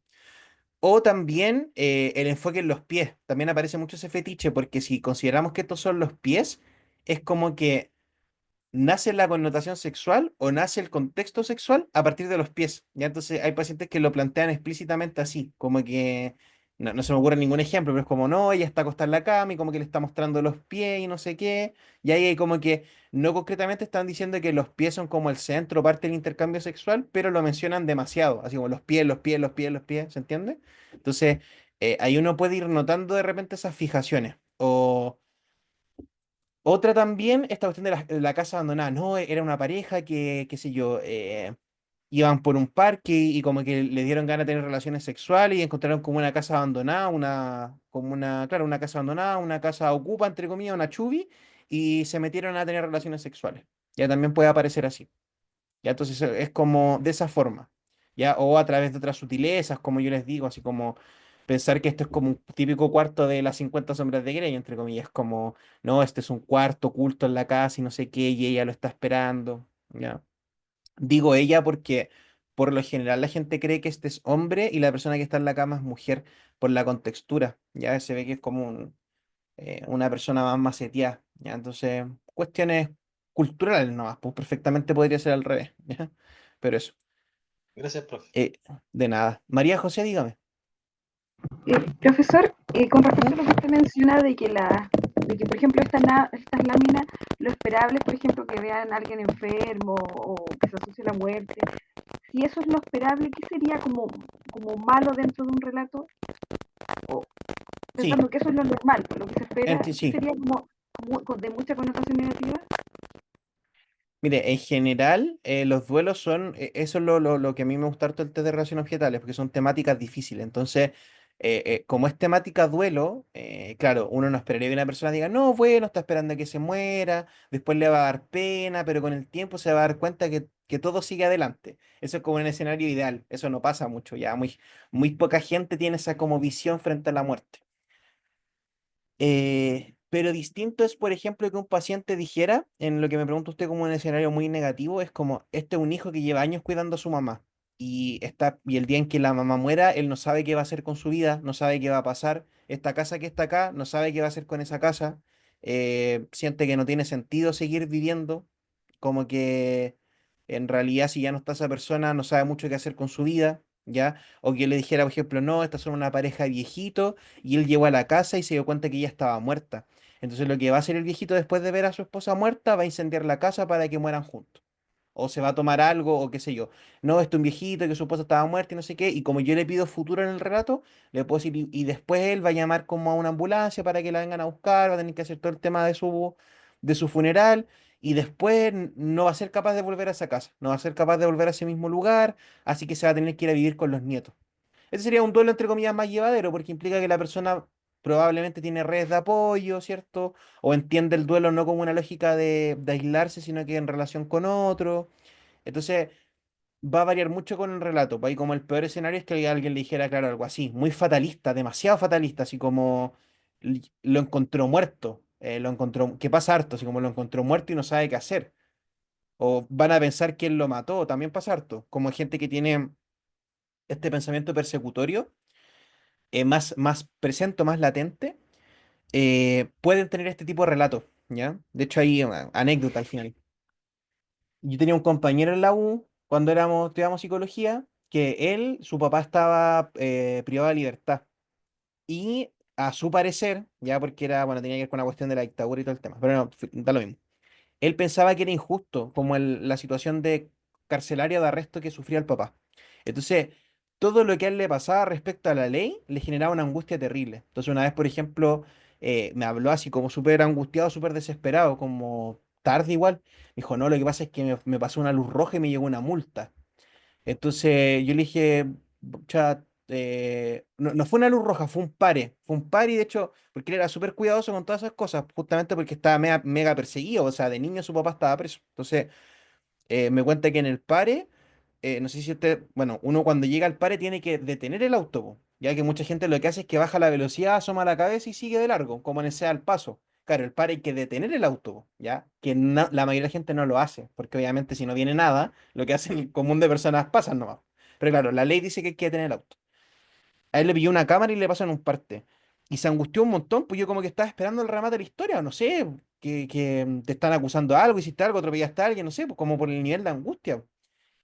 O también el enfoque en los pies. También aparece mucho ese fetiche, porque si consideramos que estos son los pies, es como que nace la connotación sexual o nace el contexto sexual a partir de los pies. Ya entonces hay pacientes que lo plantean explícitamente así, como que no se me ocurre ningún ejemplo, pero es como no, ella está acostada en la cama y como que le está mostrando los pies y no sé qué. Y ahí hay como que no concretamente están diciendo que los pies son como el centro, parte del intercambio sexual, pero lo mencionan demasiado, así como los pies, los pies, los pies, los pies, ¿se entiende? Entonces ahí uno puede ir notando de repente esas fijaciones. O otra también, esta cuestión de la casa abandonada, no, era una pareja que, qué sé yo, iban por un parque y como que le dieron ganas de tener relaciones sexuales y encontraron como una casa abandonada, claro, una casa abandonada, una casa ocupa, entre comillas, una chubi, y se metieron a tener relaciones sexuales. Ya también puede aparecer así. Ya entonces es como de esa forma. Ya, o a través de otras sutilezas, como yo les digo, así como pensar que esto es como un típico cuarto de las 50 sombras de Grey, entre comillas, como, no, este es un cuarto oculto en la casa y no sé qué, y ella lo está esperando. Ya. Digo ella porque por lo general la gente cree que este es hombre y la persona que está en la cama es mujer por la contextura. Ya se ve que es como una persona más maceteada. ¿Ya? Entonces, cuestiones culturales nomás, pues perfectamente podría ser al revés. ¿Ya? Pero eso, Gracias, profe. eh, de nada. María José, dígame. Profesor, con respecto a lo que usted menciona de que por ejemplo, estas láminas, lo esperable es, por ejemplo, que vean a alguien enfermo o que se asocie a la muerte. Si eso es lo esperable, ¿qué sería como malo dentro de un relato? O Sí, pensando que eso es lo normal, lo que se espera, ¿qué sí. sería de mucha connotación negativa? Mire, en general, los duelos son, eso es lo que a mí me gusta harto el test de relaciones objetales, porque son temáticas difíciles. Entonces, como es temática duelo, claro, uno no esperaría que una persona diga, no, bueno, está esperando a que se muera, después le va a dar pena, pero con el tiempo se va a dar cuenta que todo sigue adelante. Eso es como un escenario ideal, eso no pasa mucho, ya muy poca gente tiene esa como visión frente a la muerte. Pero distinto es, por ejemplo, que un paciente dijera, en lo que me pregunta usted como un escenario muy negativo, es como, este es un hijo que lleva años cuidando a su mamá y el día en que la mamá muera, él no sabe qué va a hacer con su vida, no sabe qué va a pasar, esta casa que está acá, no sabe qué va a hacer con esa casa, siente que no tiene sentido seguir viviendo, como que en realidad si ya no está esa persona, no sabe mucho qué hacer con su vida, ¿ya? O que le dijera, por ejemplo, no, estas son una pareja de viejitos y él llegó a la casa y se dio cuenta que ella estaba muerta. Entonces lo que va a hacer el viejito después de ver a su esposa muerta, va a incendiar la casa para que mueran juntos. O se va a tomar algo, o qué sé yo. No, esto es un viejito que su esposa estaba muerta y no sé qué. Y como yo le pido futuro en el relato, le puedo decir, y después él va a llamar como a una ambulancia para que la vengan a buscar, va a tener que hacer todo el tema de su funeral. Y después no va a ser capaz de volver a esa casa, no va a ser capaz de volver a ese mismo lugar, así que se va a tener que ir a vivir con los nietos. Ese sería un duelo entre comillas más llevadero, porque implica que la persona probablemente tiene redes de apoyo, ¿cierto? O entiende el duelo no como una lógica de aislarse, sino que en relación con otro. Entonces, va a variar mucho con el relato. Pues ahí como el peor escenario es que alguien le dijera, claro, algo así, muy fatalista, demasiado fatalista, así como lo encontró muerto, lo encontró, que pasa harto, así como lo encontró muerto y no sabe qué hacer. O van a pensar que él lo mató, también pasa harto. Como hay gente que tiene este pensamiento persecutorio más presente, o más latente, pueden tener este tipo de relatos, ¿ya? De hecho, hay una anécdota al final. Yo tenía un compañero en la U cuando estudiábamos psicología, que su papá estaba privado de libertad. Y a su parecer, ya porque era, bueno, tenía que ver con la cuestión de la dictadura y todo el tema, pero no, da lo mismo. Él pensaba que era injusto, como la situación de carcelaria de arresto que sufría el papá. Entonces, todo lo que a él le pasaba respecto a la ley le generaba una angustia terrible. Entonces, una vez, por ejemplo, me habló así como súper angustiado, súper desesperado, como tarde igual. Me dijo, no, lo que pasa es que me pasó una luz roja y me llegó una multa. Entonces, yo le dije, "Pucha, no, no fue una luz roja, fue un pare, y de hecho, porque él era súper cuidadoso con todas esas cosas, justamente porque estaba mega, mega perseguido, o sea, de niño su papá estaba preso. Entonces, me cuenta que en el pare, no sé si usted, bueno, uno cuando llega al pare tiene que detener el auto, po, ya que mucha gente lo que hace es que baja la velocidad, asoma la cabeza y sigue de largo, como en ese al paso. Claro, el pare hay que detener el auto, po, ¿ya? Que la mayoría de la gente no lo hace, porque obviamente si no viene nada, lo que hacen el común de personas pasan nomás. Pero claro, la ley dice que hay que detener el auto. A él le pilló una cámara y le pasan un parte. Y se angustió un montón, pues yo como que estaba esperando el remate de la historia, no sé, que te están acusando de algo, hiciste algo, atropellaste a alguien, no sé, pues como por el nivel de angustia.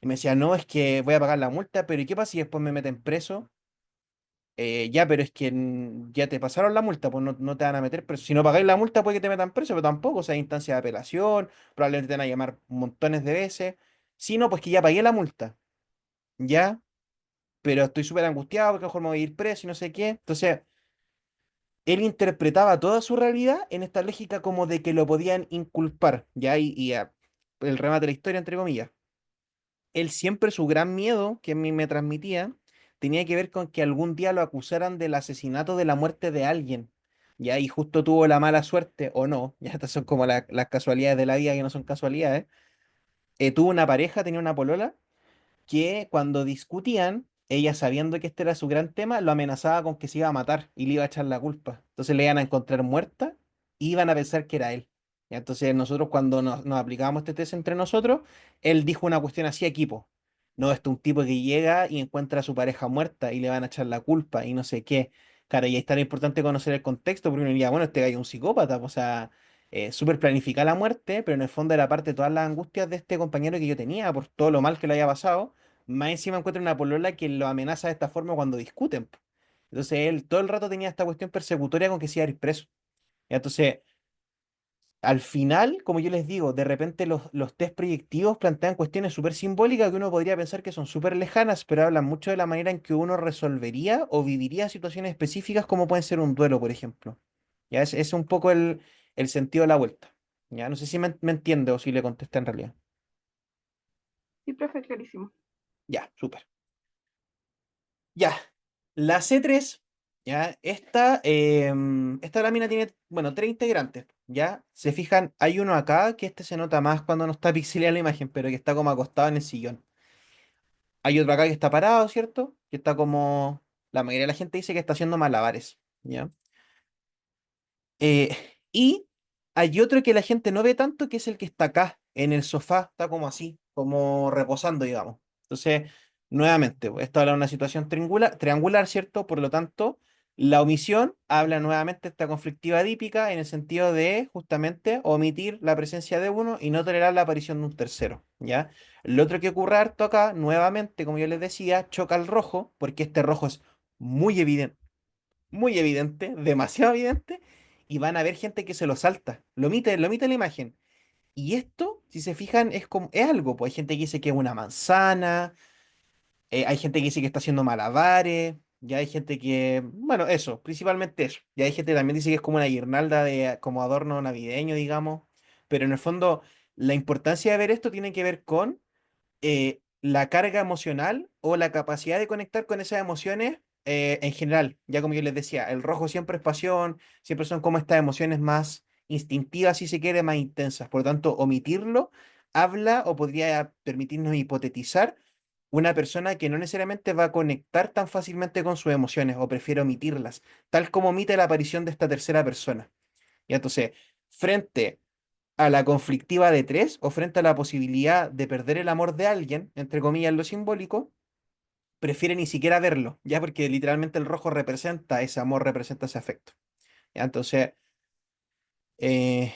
Y me decía, no, es que voy a pagar la multa, pero ¿y qué pasa si después me meten preso? Ya, pero es que ya te pasaron la multa, pues no te van a meter preso. Si no pagáis la multa, puede que te metan preso, pero tampoco, o sea, hay instancia de apelación, probablemente te van a llamar montones de veces. Si no, pues que ya pagué la multa, ya, pero estoy súper angustiado porque a lo mejor me voy a ir preso y no sé qué. Entonces, él interpretaba toda su realidad en esta lógica como de que lo podían inculpar, ya, el remate de la historia, entre comillas. Él siempre su gran miedo que a mí me transmitía tenía que ver con que algún día lo acusaran del asesinato de la muerte de alguien. Ya, y justo tuvo la mala suerte, o no, ya estas son como las casualidades de la vida que no son casualidades. Tuvo una pareja, tenía una polola, que cuando discutían, ella sabiendo que este era su gran tema, lo amenazaba con que se iba a matar y le iba a echar la culpa. Entonces le iban a encontrar muerta y iban a pensar que era él. Ya, entonces nosotros cuando nos aplicábamos este test entre nosotros, él dijo una cuestión así equipo. No, este es un tipo que llega y encuentra a su pareja muerta y le van a echar la culpa y no sé qué. Claro, y ahí está lo importante conocer el contexto porque uno diría, bueno, este gallo es un psicópata, pues, o sea, súper planificada la muerte, pero en el fondo era parte de todas las angustias de este compañero que yo tenía por todo lo mal que le había pasado. Más encima encuentra una polola que lo amenaza de esta forma cuando discuten, po. Entonces él todo el rato tenía esta cuestión persecutoria con que se iba a ir preso. ¿Ya? Entonces, al final, como yo les digo, de repente los test proyectivos plantean cuestiones súper simbólicas que uno podría pensar que son súper lejanas, pero hablan mucho de la manera en que uno resolvería o viviría situaciones específicas como pueden ser un duelo, por ejemplo. Ya es un poco el sentido de la vuelta. Ya no sé si me entiende o si le contesté en realidad. Sí, profe, clarísimo. Ya, súper. Ya, la C3, ya, esta lámina tiene, bueno, tres integrantes, ya. Se fijan, hay uno acá que este se nota más cuando no está pixelada la imagen, pero que está como acostado en el sillón. Hay otro acá que está parado, ¿cierto? Que está como, la mayoría de la gente dice que está haciendo malabares, ¿ya? Eh, y hay otro que la gente no ve tanto, que es el que está acá, en el sofá, está como así, como reposando, digamos. Entonces, nuevamente, pues, esto habla de una situación triangular, ¿cierto? Por lo tanto, la omisión habla nuevamente de esta conflictiva dípica en el sentido de justamente omitir la presencia de uno y no tolerar la aparición de un tercero, ¿ya? Lo otro que ocurre harto acá, nuevamente, como yo les decía, choca el rojo, porque este rojo es muy evidente, demasiado evidente, y van a ver gente que se lo salta, lo omite la imagen. Y esto, si se fijan, es como, es algo, pues hay gente que dice que es una manzana, hay gente que dice que está haciendo malabares, ya hay gente que, bueno, eso, principalmente eso. Ya hay gente que también dice que es como una guirnalda de, como adorno navideño, digamos, pero en el fondo la importancia de ver esto tiene que ver con la carga emocional o la capacidad de conectar con esas emociones en general. Ya como yo les decía, el rojo siempre es pasión, siempre son como estas emociones más instintivas, si se quiere, más intensas. Por lo tanto, omitirlo habla o podría permitirnos hipotetizar una persona que no necesariamente va a conectar tan fácilmente con sus emociones o prefiere omitirlas, tal como omite la aparición de esta tercera persona. Y entonces, frente a la conflictiva de tres o frente a la posibilidad de perder el amor de alguien, entre comillas, lo simbólico, prefiere ni siquiera verlo, ya porque literalmente el rojo representa ese amor, representa ese afecto. ¿Ya? Entonces, eh,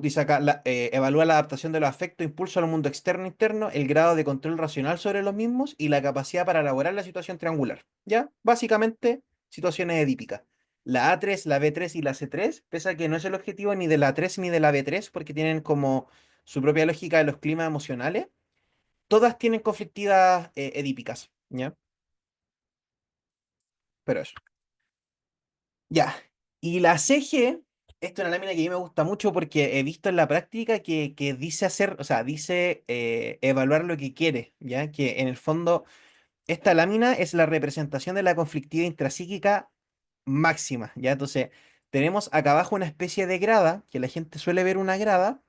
dice acá, evalúa la adaptación de los afectos, impulso al mundo externo e interno, el grado de control racional sobre los mismos y la capacidad para elaborar la situación triangular. ¿Ya? Básicamente, situaciones edípicas. La A3, la B3 y la C3, pese a que no es el objetivo ni de la A3 ni de la B3, porque tienen como su propia lógica de los climas emocionales, todas tienen conflictivas edípicas. ¿Ya? Pero eso. Ya. Y la CG, esta es una lámina que a mí me gusta mucho porque he visto en la práctica que dice hacer, o sea, dice evaluar lo que quiere, ¿ya? Que en el fondo esta lámina es la representación de la conflictividad intrapsíquica máxima, ¿ya? Entonces, tenemos acá abajo una especie de grada, que la gente suele ver una grada,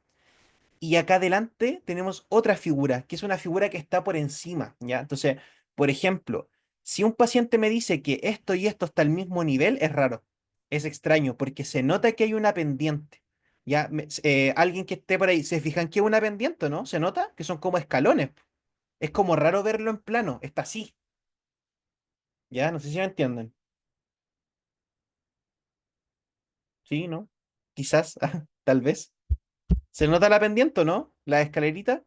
y acá adelante tenemos otra figura, que es una figura que está por encima, ¿ya? Entonces, por ejemplo, si un paciente me dice que esto y esto está al mismo nivel, es raro, es extraño, porque se nota que hay una pendiente, ¿ya? Alguien que esté por ahí, ¿se fijan que es una pendiente, no? ¿Se nota? Que son como escalones. Es como raro verlo en plano, está así, ¿ya? No sé si me entienden. ¿Sí, no? Quizás, tal vez. ¿Se nota la pendiente, o no? La escalerita.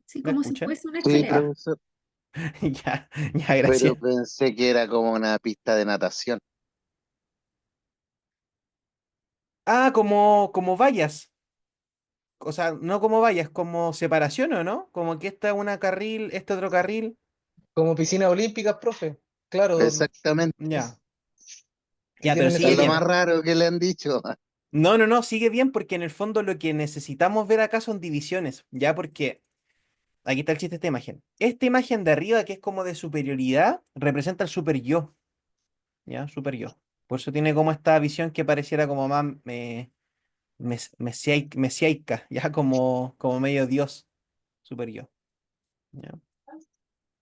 Sí, ¿Me como si escuchan? fuese una Sí, escalera. Ah, profesor, ya, ya, pero gracias. pensé que era como una pista de natación. Ah, como vallas. O sea, no como vallas, como separación, ¿o no? Como que esta es una carril, este otro carril. Como piscinas olímpicas, profe. Claro, Exactamente. Ya. que Ya, pero tienen esa Es sigue lo más bien. línea. raro que le han dicho. No, no, no, sigue bien porque en el fondo lo que necesitamos ver acá son divisiones. Ya, porque aquí está el chiste de esta imagen. Esta imagen de arriba, que es como de superioridad, representa el super yo. ¿Ya? Super yo. Por eso tiene como esta visión que pareciera como más mesiaica, ya como medio dios, super yo. ¿Ya?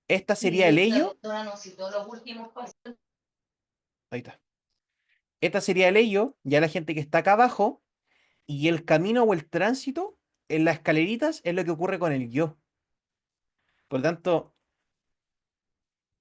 Esta sería el ello. Ahí está. Esta sería el ello, ya la gente que está acá abajo, y el camino o el tránsito en las escaleritas es lo que ocurre con el yo. Por lo tanto,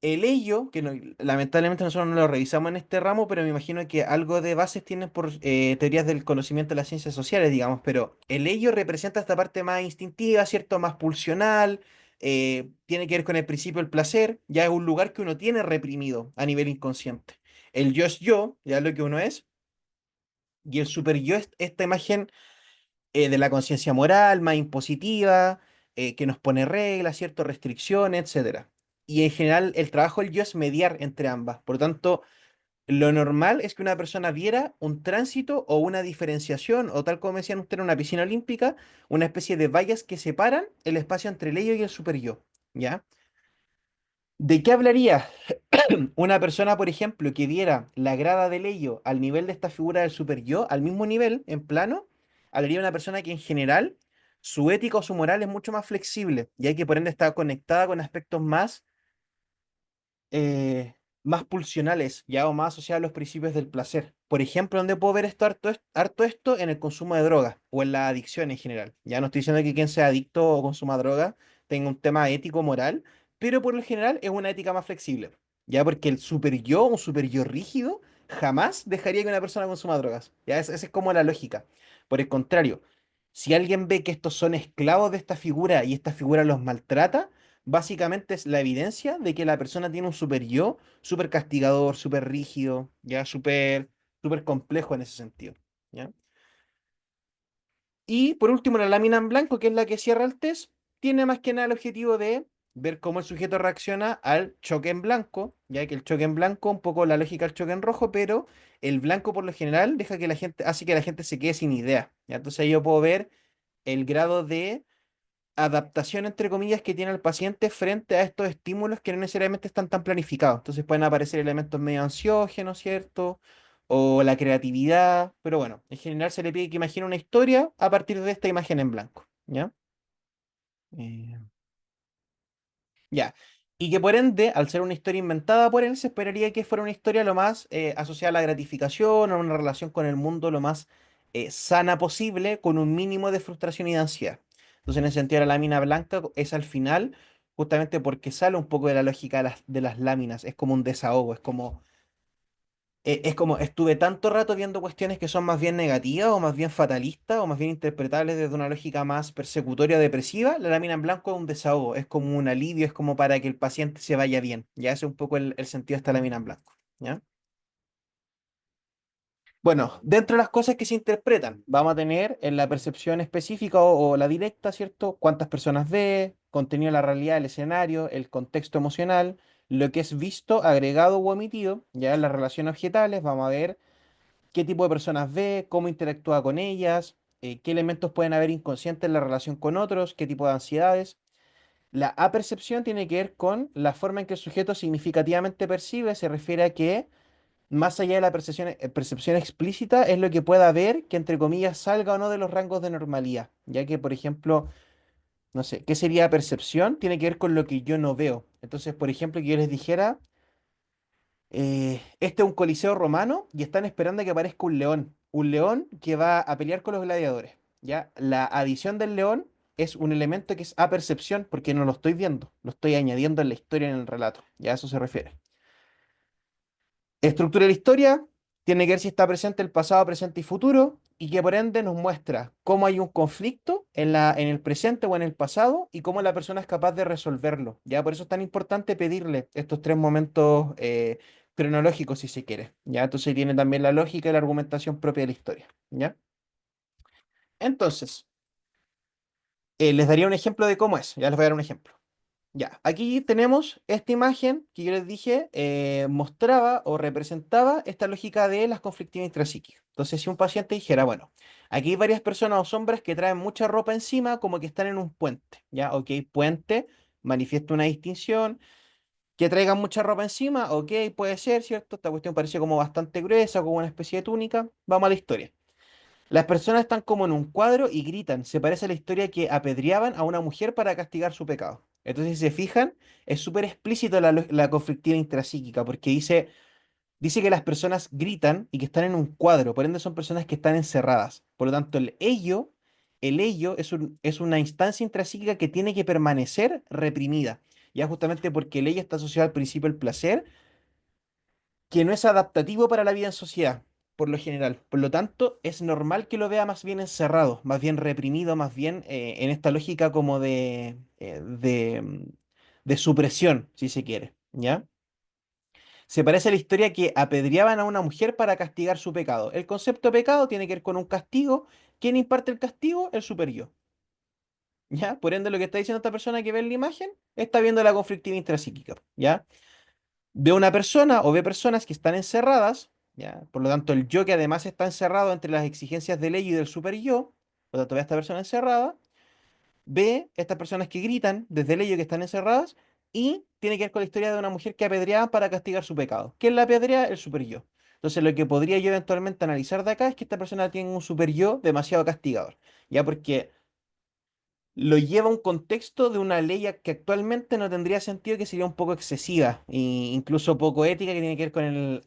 el ello, que lamentablemente nosotros no lo revisamos en este ramo, pero me imagino que algo de bases tienen por teorías del conocimiento de las ciencias sociales, digamos, pero el ello representa esta parte más instintiva, ¿cierto? Más pulsional, tiene que ver con el principio del placer, ya es un lugar que uno tiene reprimido a nivel inconsciente. El yo es yo, ya es lo que uno es, y el super yo es esta imagen de la conciencia moral, más impositiva, que nos pone reglas, ciertas restricciones, etcétera. Y en general el trabajo del yo es mediar entre ambas. Por lo tanto, lo normal es que una persona viera un tránsito o una diferenciación, o tal como decían ustedes en una piscina olímpica, una especie de vallas que separan el espacio entre el ello y el super yo. ¿Ya? ¿De qué hablaría una persona, por ejemplo, que viera la grada del ello al nivel de esta figura del super yo, al mismo nivel, en plano? Hablaría de una persona que en general su ética o su moral es mucho más flexible, y hay que por ende está conectada con aspectos eh, más pulsionales, ya o más asociados a los principios del placer. Por ejemplo, ¿dónde puedo ver esto harto esto? En el consumo de drogas o en la adicción en general. Ya no estoy diciendo que quien sea adicto o consuma droga tenga un tema ético moral, pero por lo general es una ética más flexible. Ya porque el super yo, un super yo rígido, jamás dejaría que una persona consuma drogas. Ya esa es como la lógica. Por el contrario, si alguien ve que estos son esclavos de esta figura y esta figura los maltrata, básicamente es la evidencia de que la persona tiene un super yo, súper castigador, súper rígido, ya súper complejo en ese sentido. ¿Ya? Y por último, la lámina en blanco, que es la que cierra el test, tiene más que nada el objetivo de ver cómo el sujeto reacciona al choque en blanco, ya que el choque en blanco, un poco la lógica del choque en rojo, pero el blanco por lo general hace que la gente se quede sin idea. ¿Ya? Entonces ahí yo puedo ver el grado de adaptación, entre comillas, que tiene el paciente frente a estos estímulos que no necesariamente están tan planificados. Entonces pueden aparecer elementos medio ansiógenos, ¿cierto? O la creatividad, pero bueno, en general se le pide que imagine una historia a partir de esta imagen en blanco, ¿ya? Eh, ya. Y que por ende, al ser una historia inventada por él, se esperaría que fuera una historia lo más asociada a la gratificación, a una relación con el mundo lo más sana posible, con un mínimo de frustración y de ansiedad. Entonces, en ese sentido, la lámina blanca es al final, justamente porque sale un poco de la lógica de las láminas. Es como un desahogo, es como estuve tanto rato viendo cuestiones que son más bien negativas o más bien fatalistas o más bien interpretables desde una lógica más persecutoria o depresiva. La lámina en blanco es un desahogo, es como un alivio, es como para que el paciente se vaya bien. Ya ese es un poco el sentido de esta lámina en blanco. ¿Ya? Bueno, dentro de las cosas que se interpretan, vamos a tener en la percepción específica o la directa, ¿cierto? Cuántas personas ve, contenido de la realidad del escenario, el contexto emocional, lo que es visto, agregado u omitido, ya en las relaciones objetales, vamos a ver qué tipo de personas ve, cómo interactúa con ellas, qué elementos pueden haber inconscientes en la relación con otros, qué tipo de ansiedades. La apercepción tiene que ver con la forma en que el sujeto significativamente percibe, se refiere a que más allá de la percepción explícita es lo que pueda ver que entre comillas salga o no de los rangos de normalidad, ya que por ejemplo, no sé, ¿qué sería percepción? Tiene que ver con lo que yo no veo. Entonces, por ejemplo, que yo les dijera este es un coliseo romano y están esperando a que aparezca un león que va a pelear con los gladiadores. ¿Ya? La adición del león es un elemento que es a percepción porque no lo estoy viendo, lo estoy añadiendo en la historia, en el relato. Ya a eso se refiere. Estructura de la historia tiene que ver si está presente el pasado, presente y futuro y que por ende nos muestra cómo hay un conflicto en el presente o en el pasado y cómo la persona es capaz de resolverlo. Ya por eso es tan importante pedirle estos tres momentos cronológicos si se quiere. Ya entonces tiene también la lógica y la argumentación propia de la historia. ¿Ya? Entonces, les daría un ejemplo de cómo es. Ya les voy a dar un ejemplo. Ya, aquí tenemos esta imagen que yo les dije, mostraba o representaba esta lógica de las conflictivas intrapsíquicas. Entonces, si un paciente dijera, bueno, aquí hay varias personas o hombres que traen mucha ropa encima, como que están en un puente, ¿ya? Ok, puente, manifiesta una distinción. Que traigan mucha ropa encima, ok, puede ser, ¿cierto? Esta cuestión parece como bastante gruesa, como una especie de túnica. Vamos a la historia. Las personas están como en un cuadro y gritan. Se parece a la historia que apedreaban a una mujer para castigar su pecado. Entonces, si se fijan, es súper explícito la conflictiva intrapsíquica, porque dice que las personas gritan y que están en un cuadro, por ende son personas que están encerradas. Por lo tanto, el ello es una instancia intrapsíquica que tiene que permanecer reprimida. Ya justamente porque el ello está asociado al principio del placer, que no es adaptativo para la vida en sociedad. por lo general. Por lo tanto, es normal que lo vea más bien encerrado, más bien reprimido, más bien en esta lógica como de supresión, si se quiere, ¿ya? Se parece a la historia que apedreaban a una mujer para castigar su pecado. El concepto de pecado tiene que ver con un castigo. ¿Quién imparte el castigo? El super yo. ¿Ya? Por ende, lo que está diciendo esta persona que ve en la imagen está viendo la conflictiva intrapsíquica. ¿Ya? Ve una persona o ve personas que están encerradas. ¿Ya? Por lo tanto, el yo que además está encerrado entre las exigencias del ello y del super yo. Por lo tanto, ve a esta persona encerrada, ve estas personas que gritan desde el ello que están encerradas y tiene que ver con la historia de una mujer que apedreaban para castigar su pecado. ¿Quién la apedrea? El super yo. Entonces lo que podría yo eventualmente analizar de acá es que esta persona tiene un super yo demasiado castigador, ya porque lo lleva a un contexto de una ley que actualmente no tendría sentido, que sería un poco excesiva e incluso poco ética, que tiene que ver con el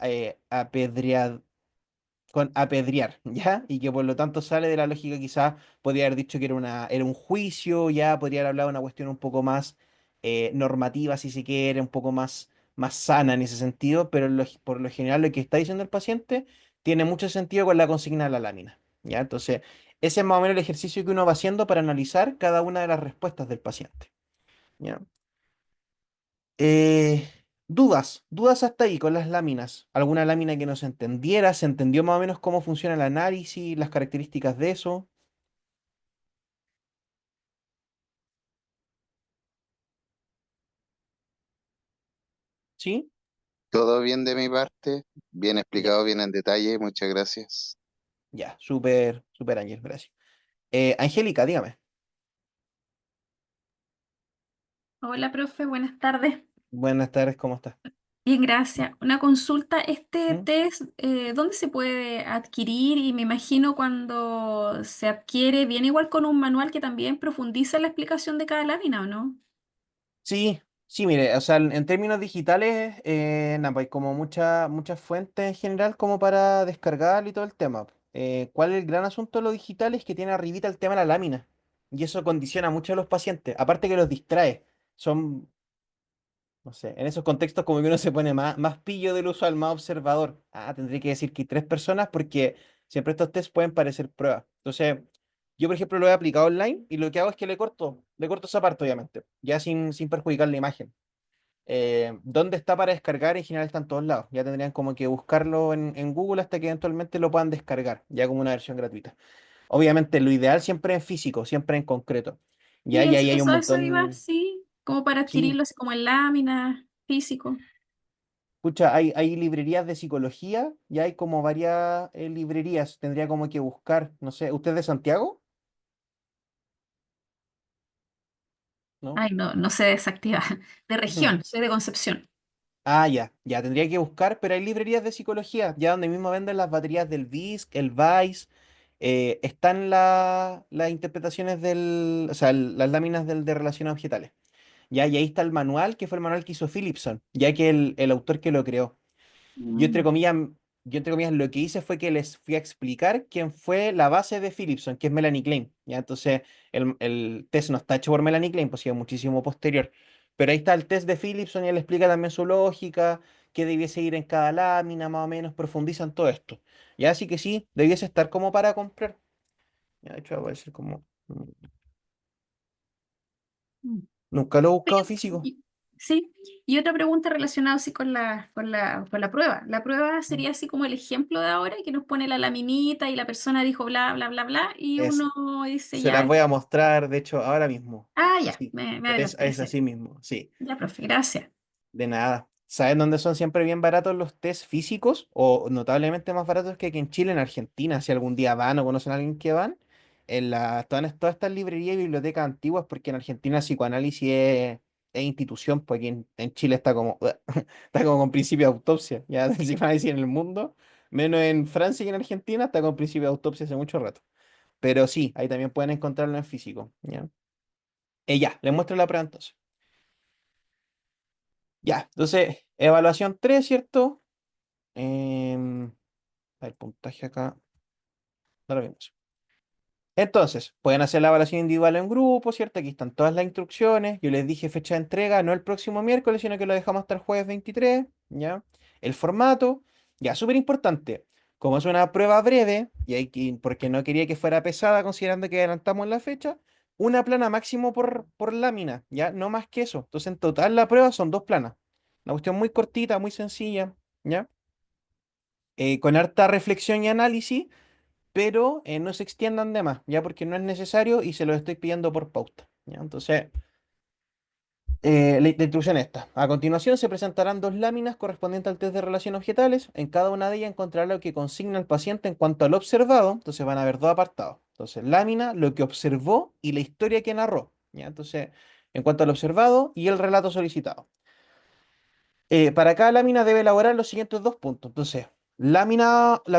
con apedrear, ¿ya? Y que por lo tanto sale de la lógica, quizás podría haber dicho que era un juicio, ya podría haber hablado de una cuestión un poco más normativa, si se quiere, un poco más sana en ese sentido, pero por lo general lo que está diciendo el paciente tiene mucho sentido con la consigna de la lámina, ¿ya? Entonces, ese es más o menos el ejercicio que uno va haciendo para analizar cada una de las respuestas del paciente, ¿ya? Eh, dudas hasta ahí con las láminas. ¿Alguna lámina que no se entendiera? ¿Se entendió más o menos cómo funciona el análisis, las características de eso? ¿Sí? Todo bien de mi parte, bien Ya, explicado, bien en detalle, muchas gracias. ya, súper, súper Ángel, gracias. Angélica, dígame. Hola, profe, buenas tardes. Buenas tardes, ¿cómo estás? Bien, gracias. Una consulta, ¿este ¿Mm? test dónde se puede adquirir? Y me imagino cuando se adquiere, viene igual con un manual que también profundiza en la explicación de cada lámina, ¿o no? Sí, sí, mire, o sea, en términos digitales, nada, pues hay como muchas fuentes en general como para descargar y todo el tema. ¿Cuál es el gran asunto de lo digital? Es que tiene arribita el tema de la lámina. Y eso condiciona mucho a los pacientes. Aparte que los distrae. Son, no sé, en esos contextos como que uno se pone más pillo del usual, más observador. Ah, tendría que decir que 3 personas porque siempre estos test pueden parecer pruebas. Entonces, yo por ejemplo lo he aplicado online y lo que hago es que le corto esa parte obviamente, ya sin perjudicar la imagen. ¿Dónde está para descargar? En general está en todos lados. Ya tendrían como que buscarlo en Google hasta que eventualmente lo puedan descargar, ya como una versión gratuita. Obviamente lo ideal siempre en físico, siempre en concreto. Ya, Sí, y ahí hay un eso iba, montón. sí, como para Sí, adquirirlo así como en láminas, físico. escucha, hay librerías de psicología, ya hay como varias librerías. Tendría como que buscar, no sé, ¿usted es de Santiago? ¿No? Ay, no, no sé desactivar. De región, soy de Concepción. Ah, ya, tendría que buscar, pero hay librerías de psicología, ya donde mismo venden las baterías del BISC, el VICE, están las interpretaciones o sea, las láminas de relaciones objetales. Ya, y ahí está el manual, que fue el manual que hizo Philipson, ya que el autor que lo creó. Yo entre Mm. comillas, yo entre comillas lo que hice fue que les fui a explicar quién fue la base de Philipson, que es Melanie Klein. ¿Ya? Entonces, el test no está hecho por Melanie Klein, pues sí, es muchísimo posterior. Pero ahí está el test de Philipson y él explica también su lógica, qué debiese ir en cada lámina, más o menos, profundizan todo esto. Ya, así que sí, debiese estar como para comprar. Ya, de hecho, va a ser como. Mm. Nunca lo he buscado Oye, físico. sí, y otra pregunta relacionada así con la prueba. La prueba Mm. sería así como el ejemplo de ahora, que nos pone la laminita y la persona dijo bla, bla, bla, bla, y Es, uno dice Se las ya, voy a mostrar, de hecho, ahora mismo. ya, Sí, me es, adelanté, es sí. así mismo, sí. Ya, profe, gracias. De nada. ¿Saben dónde son siempre bien baratos los test físicos? O notablemente más baratos que aquí en Chile, en Argentina. Si algún día van o conocen a alguien que van, todas estas librerías y bibliotecas antiguas, porque en Argentina el psicoanálisis es institución, pues aquí en Chile está como, está como con principio de autopsia. Ya el psicoanálisis en el mundo, menos en Francia y en Argentina, está con principio de autopsia hace mucho rato. Pero sí, ahí también pueden encontrarlo en físico. ¿Ya? Ya, les muestro la prueba entonces. Ya, entonces, evaluación 3, ¿cierto? Em, el puntaje acá, no lo vimos. Entonces, pueden hacer la evaluación individual en grupo, ¿cierto? Aquí están todas las instrucciones. Yo les dije fecha de entrega, no el próximo miércoles, sino que lo dejamos hasta el jueves 23, ¿ya? El formato, ya, súper importante. Como es una prueba breve, y porque no quería que fuera pesada considerando que adelantamos la fecha, una plana máximo por lámina, ¿ya? No más que eso. Entonces, en total la prueba son 2 planas. Una cuestión muy cortita, muy sencilla, ¿ya? Con harta reflexión y análisis, pero no se extiendan de más, ¿ya? Porque no es necesario y se lo estoy pidiendo por pauta, ¿ya? Entonces, la instrucción esta. A continuación se presentarán 2 láminas correspondientes al test de relaciones objetales. En cada una de ellas encontrará lo que consigna el paciente en cuanto al observado. Entonces van a haber 2 apartados. Entonces, lámina, lo que observó y la historia que narró, ¿ya? Entonces, en cuanto al observado y el relato solicitado. Para cada lámina debe elaborar los siguientes 2 puntos. Entonces, la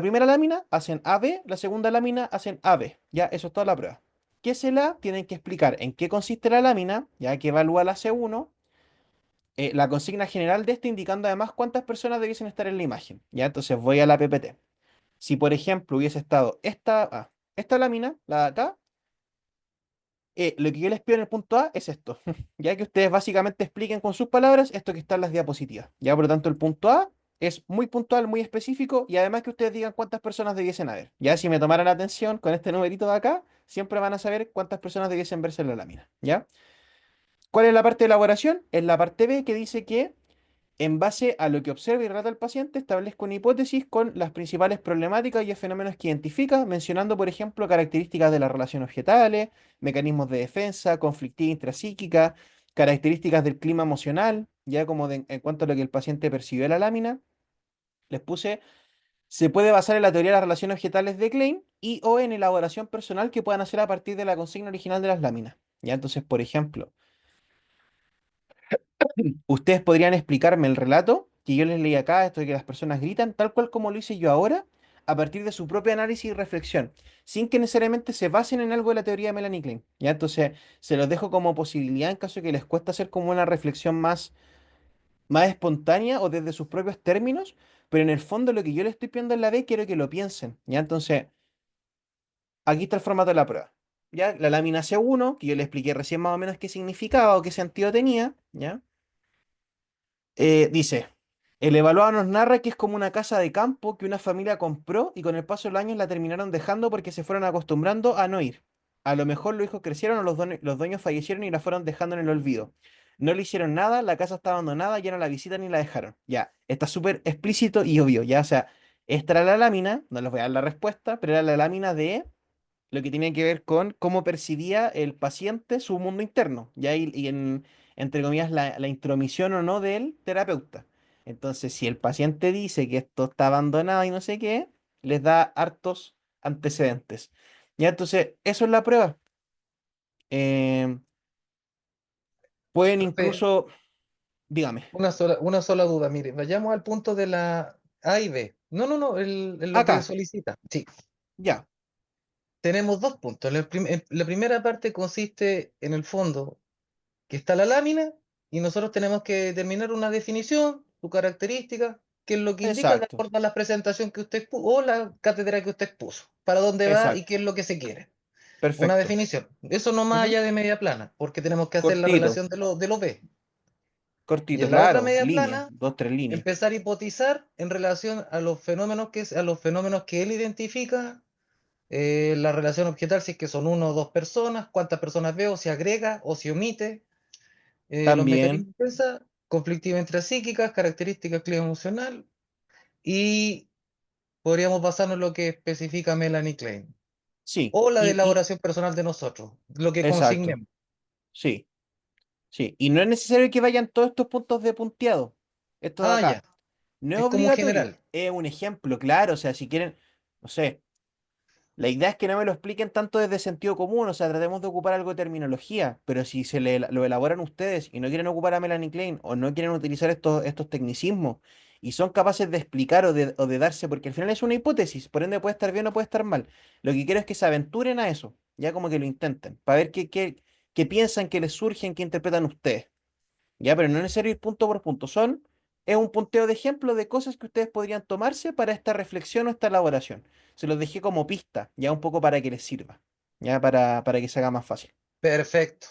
primera lámina hacen AB, la segunda lámina hacen AB. Ya, eso es toda la prueba. ¿Qué se la? Tienen que explicar en qué consiste la lámina, ya que evalúa la C1, la consigna general de este indicando además cuántas personas debiesen estar en la imagen. Ya, entonces voy a la PPT. Si, por ejemplo, hubiese estado esta lámina, la de acá, lo que yo les pido en el punto A es esto, ya que ustedes básicamente expliquen con sus palabras esto que está en las diapositivas. Ya, por lo tanto, el punto A es muy puntual, muy específico y además que ustedes digan cuántas personas debiesen haber. Ya, si me tomaran atención con este numerito de acá, siempre van a saber cuántas personas debiesen verse en la lámina. ¿Ya? ¿Cuál es la parte de elaboración? Es la parte B que dice que en base a lo que observa y relata el paciente, establezca una hipótesis con las principales problemáticas y fenómenos que identifica, mencionando, por ejemplo, características de las relaciones objetales, mecanismos de defensa, conflictiva intrapsíquica, características del clima emocional, ya como en cuanto a lo que el paciente percibió en la lámina. Les puse, se puede basar en la teoría de las relaciones objetales de Klein y o en elaboración personal que puedan hacer a partir de la consigna original de las láminas. Ya, entonces, por ejemplo, ustedes podrían explicarme el relato que yo les leí acá, esto de que las personas gritan, tal cual como lo hice yo ahora, a partir de su propio análisis y reflexión, sin que necesariamente se basen en algo de la teoría de Melanie Klein. ¿Ya? Entonces, se los dejo como posibilidad en caso de que les cuesta hacer como una reflexión más espontánea o desde sus propios términos, pero en el fondo lo que yo les estoy pidiendo en la B quiero que lo piensen. ¿Ya? Entonces, aquí está el formato de la prueba. ¿Ya? La lámina C1, que yo les expliqué recién más o menos qué significaba o qué sentido tenía, ¿ya? Dice, el evaluado nos narra que es como una casa de campo que una familia compró y con el paso de los años la terminaron dejando porque se fueron acostumbrando a no ir. A lo mejor los hijos crecieron o los dueños fallecieron y la fueron dejando en el olvido. No le hicieron nada, la casa está abandonada, ya no la visitan ni la dejaron. Ya, está súper explícito y obvio, ya, o sea, esta era la lámina, no les voy a dar la respuesta, pero era la lámina de lo que tiene que ver con cómo percibía el paciente su mundo interno, ¿ya? Entre comillas, la intromisión o no del terapeuta. Entonces, si el paciente dice que esto está abandonado y no sé qué, les da hartos antecedentes. ¿Ya? Entonces, eso es la prueba. Eh, pueden Profe, incluso, dígame, una sola duda, mire, vayamos al punto de la A y B. No, no, no, lo que acá, solicita. Sí, ya, tenemos 2 puntos. La primera parte consiste en el fondo que está la lámina y nosotros tenemos que determinar una definición, su característica, que es lo que indica de exacto, acuerdo a la presentación que usted puso o la cátedra que usted expuso, para dónde va y qué exacto, es lo que se quiere. Una perfecto. definición. Eso no más Ujú. allá de media plana, porque tenemos que hacer la Cortito, relación de los B. Y cortito, en la otra claro, media línea, plana, 2, 3 líneas. empezar a hipotizar en relación a los fenómenos que él identifica, la relación objetal, si es que son una o dos personas, cuántas personas veo, si agrega o si omite, los También. mecanismos de defensa, conflictiva intrapsíquicas, características clima emocional, y podríamos basarnos en lo que especifica Melanie Klein, Sí, o la de y elaboración personal de nosotros, lo que exacto, consignemos. sí, sí. Y no es necesario que vayan todos estos puntos de punteado. Esto de Ah, ya, acá. No es es como un obligatorio. general. Es un ejemplo, claro. O sea, si quieren, no sé. La idea es que no me lo expliquen tanto desde sentido común, o sea, tratemos de ocupar algo de terminología, pero si lo elaboran ustedes y no quieren ocupar a Melanie Klein o no quieren utilizar estos tecnicismos y son capaces de explicar o de darse, porque al final es una hipótesis, por ende puede estar bien o puede estar mal. Lo que quiero es que se aventuren a eso, ya como que lo intenten, para ver qué piensan, qué les surgen, qué interpretan ustedes. Ya, pero no es necesario ir punto por punto. Es un punteo de ejemplo de cosas que ustedes podrían tomarse para esta reflexión o esta elaboración. Se los dejé como pista, ya un poco para que les sirva, ya para que se haga más fácil. Perfecto.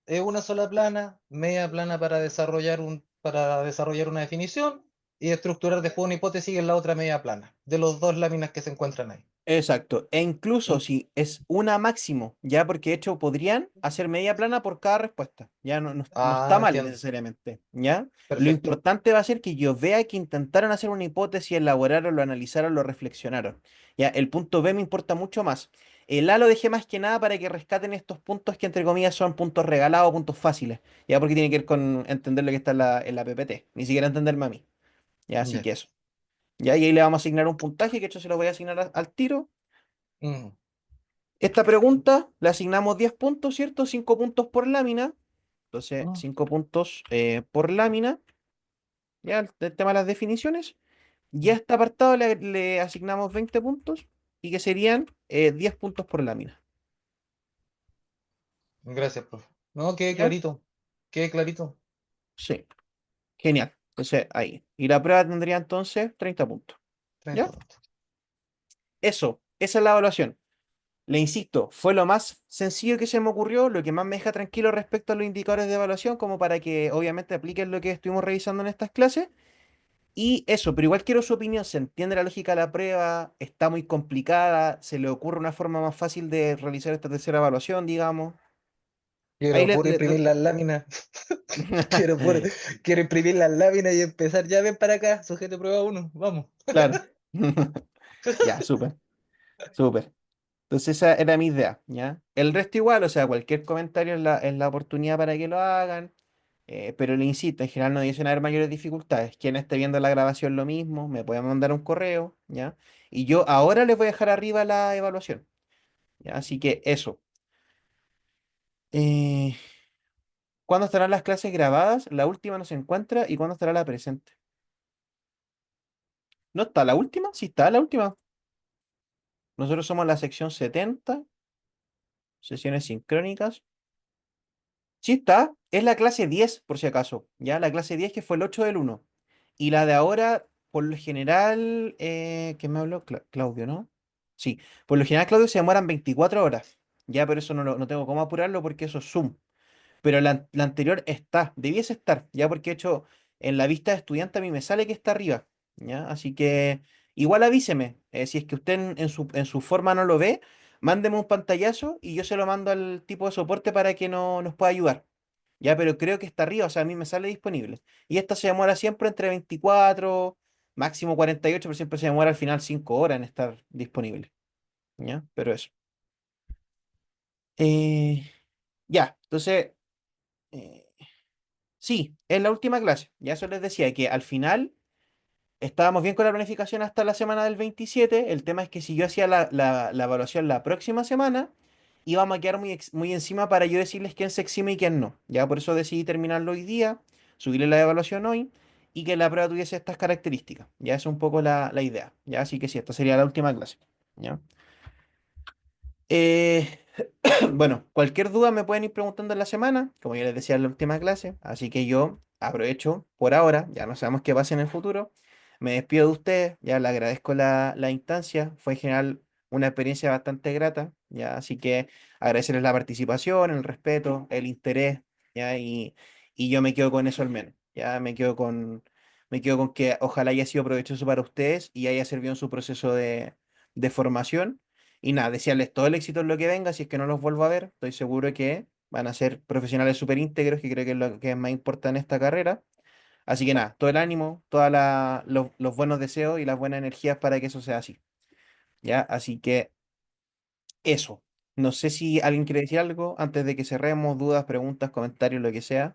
Es una sola plana, media plana para desarrollar una definición, y estructurar después una hipótesis en la otra media plana, de los dos láminas que se encuentran ahí. Exacto. E incluso Mm. si es una máximo, ya porque de hecho podrían hacer media plana por cada respuesta. Ya no está Ah, mal entiendo. necesariamente. ¿Ya? Lo Perfecto. importante va a ser que yo vea que intentaron hacer una hipótesis, elaboraron, lo analizaron, lo reflexionaron. Ya, el punto B me importa mucho más. El A lo dejé más que nada para que rescaten estos puntos que entre comillas son puntos regalados, puntos fáciles. Ya porque tiene que ver con entender lo que está en la PPT. Ni siquiera entenderme a mí. Ya, así Ya. que eso. Ya, y ahí le vamos a asignar un puntaje, que de hecho se lo voy a asignar al tiro. Mm. Esta pregunta le asignamos 10 puntos, ¿cierto? 5 puntos por lámina. Entonces, Mm. 5 puntos por lámina. Ya, el tema de las definiciones. Y a Mm. este apartado le asignamos 20 puntos y que serían 10 puntos por lámina. Gracias, profe. No, quede ¿Ya? clarito. Quede clarito. Sí, genial. Entonces, ahí. Y la prueba tendría entonces 30 puntos. 30 ¿Ya? puntos. Eso, esa es la evaluación. Le insisto, fue lo más sencillo que se me ocurrió, lo que más me deja tranquilo respecto a los indicadores de evaluación, como para que obviamente apliquen lo que estuvimos revisando en estas clases. Y eso, pero igual quiero su opinión. ¿Se entiende la lógica de la prueba? ¿Está muy complicada? ¿Se le ocurre una forma más fácil de realizar esta tercera evaluación, digamos? Ahí Quiero puro imprimir las láminas. Quiero, puro- quiero imprimir las láminas y empezar. Ya ven para acá, sujeto prueba uno. Vamos. Claro. Ya, súper, súper. Entonces esa era mi idea, ¿ya? El resto igual, o sea, cualquier comentario es la oportunidad para que lo hagan. Pero le insisto, en general no dicen haber mayores dificultades. Quien esté viendo la grabación lo mismo, me pueden mandar un correo, ¿ya? Y yo ahora les voy a dejar arriba la evaluación, ¿ya? Así que eso. Eh, ¿Cuándo estarán las clases grabadas? La última no se encuentra. ¿Y cuándo estará la presente? ¿No está la última? Sí está la última. Nosotros somos la sección 70, sesiones sincrónicas. Sí está, es la clase 10 por si acaso, ¿ya? La clase 10 que fue el 8 del 1. Y la de ahora, por lo general, ¿quién me habló? Claudio, ¿no? Sí, por lo general, Claudio, se demoran 24 horas, ¿ya? Pero eso no tengo cómo apurarlo porque eso es Zoom. Pero la anterior está, debiese estar, ya porque de hecho en la vista de estudiante a mí me sale que está arriba, ¿ya? Así que igual avíseme, si es que usted en su forma no lo ve, mándeme un pantallazo y yo se lo mando al tipo de soporte para que nos pueda ayudar, ¿ya? Pero creo que está arriba, o sea, a mí me sale disponible. Y esta se demora siempre entre 24, máximo 48, pero siempre se demora al final 5 horas en estar disponible, ¿ya? Pero eso. Eh, ya, entonces... eh, Sí, es la última clase. Ya eso les decía que al final estábamos bien con la planificación hasta la semana del 27. El tema es que si yo hacía la evaluación la próxima semana, íbamos a quedar muy encima para yo decirles quién se exime y quién no. Ya por eso decidí terminarlo hoy día, subirle la evaluación hoy y que la prueba tuviese estas características. Ya esa es un poco la idea. Ya así que sí, esta sería la última clase. ¿Ya? Eh, bueno, cualquier duda me pueden ir preguntando en la semana, como ya les decía en la última clase, así que yo aprovecho por ahora, ya no sabemos qué pasa en el futuro, me despido de ustedes, ya le agradezco la instancia, fue en general una experiencia bastante grata, ya, así que agradecerles la participación, el respeto, el interés, ya, y yo me quedo con eso al menos, ya me quedo con que ojalá haya sido provechoso para ustedes y haya servido en su proceso de formación. Y nada, desearles todo el éxito en lo que venga, si es que no los vuelvo a ver, estoy seguro que van a ser profesionales súper íntegros, que creo que es lo que más importa en esta carrera. Así que nada, todo el ánimo, todos los buenos deseos y las buenas energías para que eso sea así. ¿Ya? Así que eso. No sé si alguien quiere decir algo antes de que cerremos, dudas, preguntas, comentarios, lo que sea.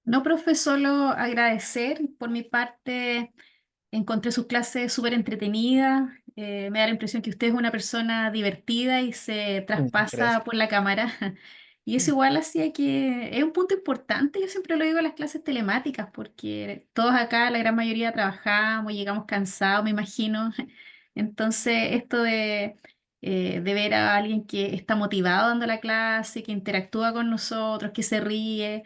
No, profe, solo agradecer por mi parte. Encontré sus clases súper entretenidas. Me da la impresión que usted es una persona divertida y se traspasa Gracias. por la cámara. Y eso igual hacía que es un punto importante. Yo siempre lo digo en las clases telemáticas, porque todos acá, la gran mayoría, trabajamos, llegamos cansados, me imagino. Entonces, esto de ver a alguien que está motivado dando la clase, que interactúa con nosotros, que se ríe,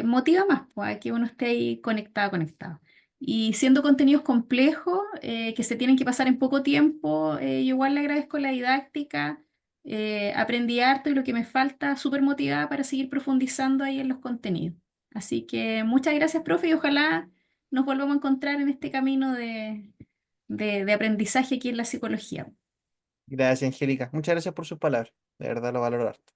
motiva más, pues, a que uno esté ahí conectado, conectado. Y siendo contenidos complejos, que se tienen que pasar en poco tiempo, yo igual le agradezco la didáctica, aprendí harto y lo que me falta, súper motivada para seguir profundizando ahí en los contenidos. Así que muchas gracias, profe, y ojalá nos volvamos a encontrar en este camino de aprendizaje aquí en la psicología. Gracias, Angélica. Muchas gracias por sus palabras. De verdad lo valoro harto.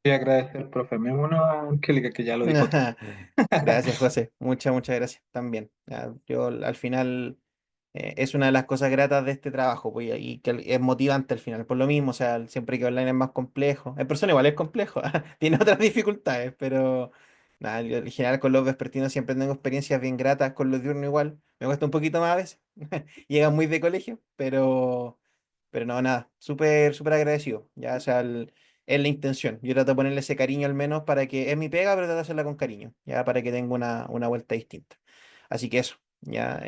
Quería agradecer, profe, me uno a Angélica, que ya lo dijo todo. Gracias, José. Muchas gracias también. Ya, yo al final es una de las cosas gratas de este trabajo, pues, y que es motivante al final. Por lo mismo, o sea, siempre que online es más complejo. En persona igual es complejo, tiene otras dificultades, pero nada, yo en general con los vespertinos siempre tengo experiencias bien gratas, con los diurnos igual. Me cuesta un poquito más a veces. Llega muy de colegio, pero no, nada, súper agradecido. Ya, o sea, es la intención. Yo trato de ponerle ese cariño al menos para que es mi pega, pero trato de hacerla con cariño, ya para que tenga una vuelta distinta. Así que eso, ya.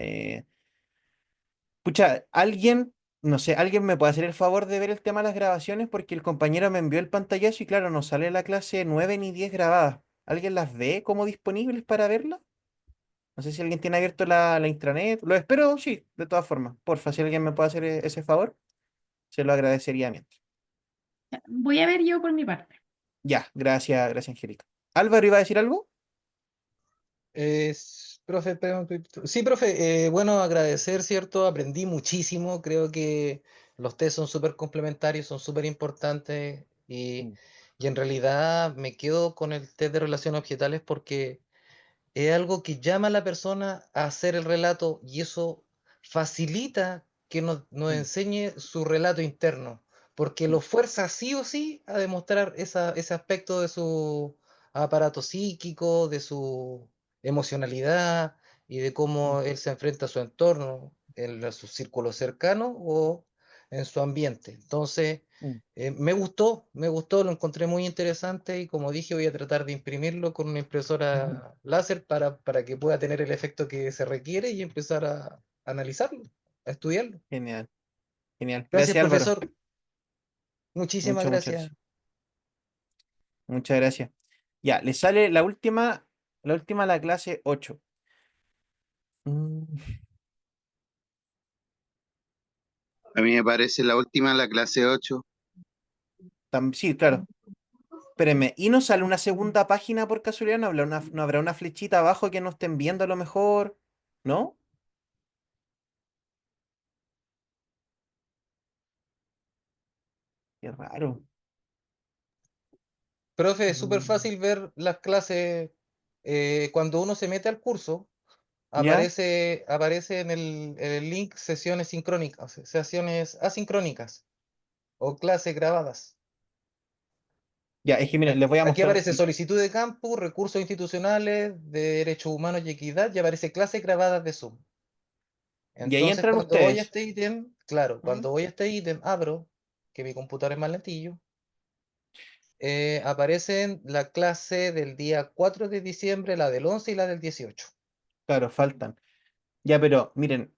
Pucha, alguien, no sé, alguien me puede hacer el favor de ver el tema de las grabaciones porque el compañero me envió el pantallazo y claro, no sale la clase 9 ni 10 grabadas. ¿Alguien las ve como disponibles para verlas? No sé si alguien tiene abierto la intranet. Lo espero, sí, de todas formas. Porfa, si alguien me puede hacer ese favor, se lo agradecería mientras. Voy a ver yo por mi parte. Ya, gracias, Angélica. Álvaro, ¿iba a decir algo? Profe, sí, profe, bueno, agradecer, ¿cierto? Aprendí muchísimo, creo que los test son súper complementarios, son súper importantes Mm, y en realidad me quedo con el test de relaciones objetales porque es algo que llama a la persona a hacer el relato y eso facilita que nos mm, enseñe su relato interno, porque mm, lo fuerza sí o sí a demostrar ese aspecto de su aparato psíquico, de su emocionalidad y de mm, cómo él se enfrenta a su entorno, en su círculo cercano o en su ambiente. Entonces, mm, me gustó, lo encontré muy interesante y como dije, voy a tratar de imprimirlo con una impresora láser para que pueda tener el efecto que se requiere y empezar a analizarlo, a estudiarlo. Genial, genial. Gracias, Gracias, Álvaro. profesor. Muchísimas Muchas gracias. gracias. Muchas gracias. Ya, le sale la última a la clase 8. Mm, A mí me parece la última, la clase 8. sí, claro. Espérenme, ¿y no sale una segunda página por casualidad? ¿No habrá una flechita abajo que no estén viendo a lo mejor? ¿No? Qué raro. Profe, es súper Mm, fácil ver las clases cuando uno se mete al curso. ¿Ya? Aparece en el link sesiones sincrónicas, sesiones asincrónicas o clases grabadas. Ya, es que miren, les voy a Aquí mostrar. aparece solicitud de campus, recursos institucionales, de derechos humanos y equidad, y aparece clases grabadas de Zoom. Y ahí Entonces, entran cuando voy a ustedes. este ítem, claro, ¿Mm? cuando voy a este ítem, abro, que mi computador es más lentillo, aparecen la clase del día 4 de diciembre, la del 11 y la del 18. Claro, faltan. Ya, pero miren,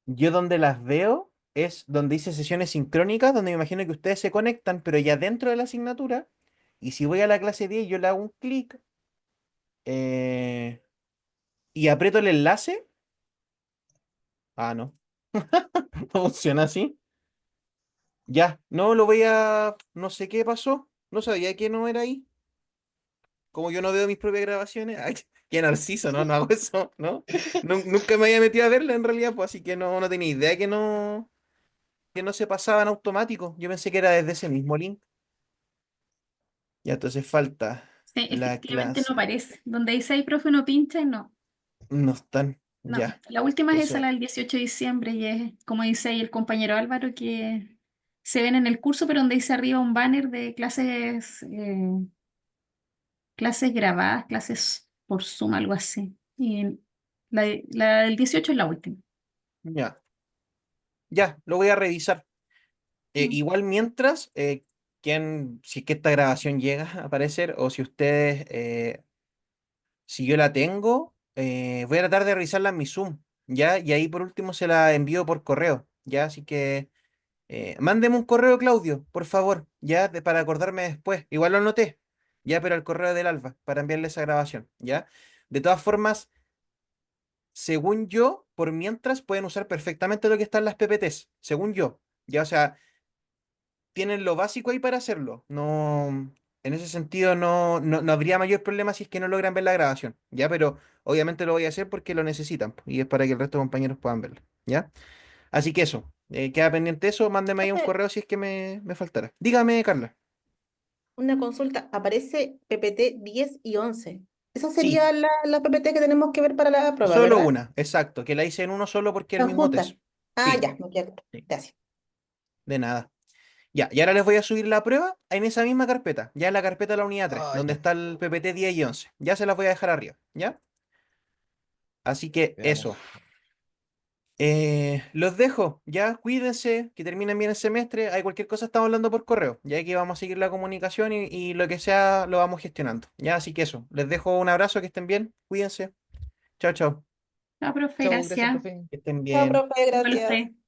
yo donde las veo es donde dice sesiones sincrónicas, donde me imagino que ustedes se conectan, pero ya dentro de la asignatura. Y si voy a la clase 10 yo le hago un clic y aprieto el enlace. Ah, no. No funciona así. Ya, no lo voy a. No sé qué pasó. No sabía que no era ahí. Como yo no veo mis propias grabaciones. Ay, qué narciso, ¿no? No hago eso, ¿no? Nunca me había metido a verla en realidad, pues así que no tenía idea que no se pasaba en automático. Yo pensé que era desde ese mismo link. Ya, entonces falta Sí, la efectivamente no clase. aparece. Donde dice ahí, profe, uno pincha y no. No están. No, Ya. la última es esa, Entonces, la del 18 de diciembre, y es, como dice ahí el compañero Álvaro, que se ven en el curso, pero donde dice arriba un banner de clases grabadas, clases por Zoom, algo así. Y la del 18 es la última. ya. Ya, lo voy a revisar. Mm. Igual mientras, si es que esta grabación llega a aparecer, o si ustedes, si yo la tengo, voy a tratar de revisarla en mi Zoom, ¿ya? Y ahí por último se la envío por correo, ¿ya? Así que mándeme un correo, Claudio, por favor, ¿ya? Para acordarme después. Igual lo anoté, ¿ya? Pero al correo del Alba, para enviarle esa grabación, ¿ya? De todas formas, según yo, por mientras pueden usar perfectamente lo que está en las PPTs, según yo, ¿ya? O sea, tienen lo básico ahí para hacerlo. No, en ese sentido no habría mayor problema si es que no logran ver la grabación, ¿ya? Pero obviamente lo voy a hacer porque lo necesitan po, y es para que el resto de compañeros puedan verlo, ¿ya? Así que eso, queda pendiente eso, mándeme ahí un Profe, correo si es que me faltara. Dígame, Carla. una consulta, aparece PPT 10 y 11. Esa Sí, sería la PPT que tenemos que ver para la prueba, solo ¿verdad? una, exacto, que la hice en uno solo porque es el Están mismo juntas. test. Ah, Sí, ya, me queda claro. sí, Gracias. de nada. Ya, y ahora les voy a subir la prueba en esa misma carpeta, ya en la carpeta de la unidad 3 Ay, donde está el PPT 10 y 11. Ya se las voy a dejar arriba, ¿ya? Así que veamos. eso. Los dejo, ya, cuídense, que terminen bien el semestre. Hay cualquier cosa, estamos hablando por correo, ya que vamos a seguir la comunicación y lo que sea lo vamos gestionando. Ya, así que eso, les dejo un abrazo, que estén bien, cuídense. Chao, chao, Chao, profe, Chau, gracias, gracias. profe. que estén Chao, bien. profe, Igual a gracias. usted.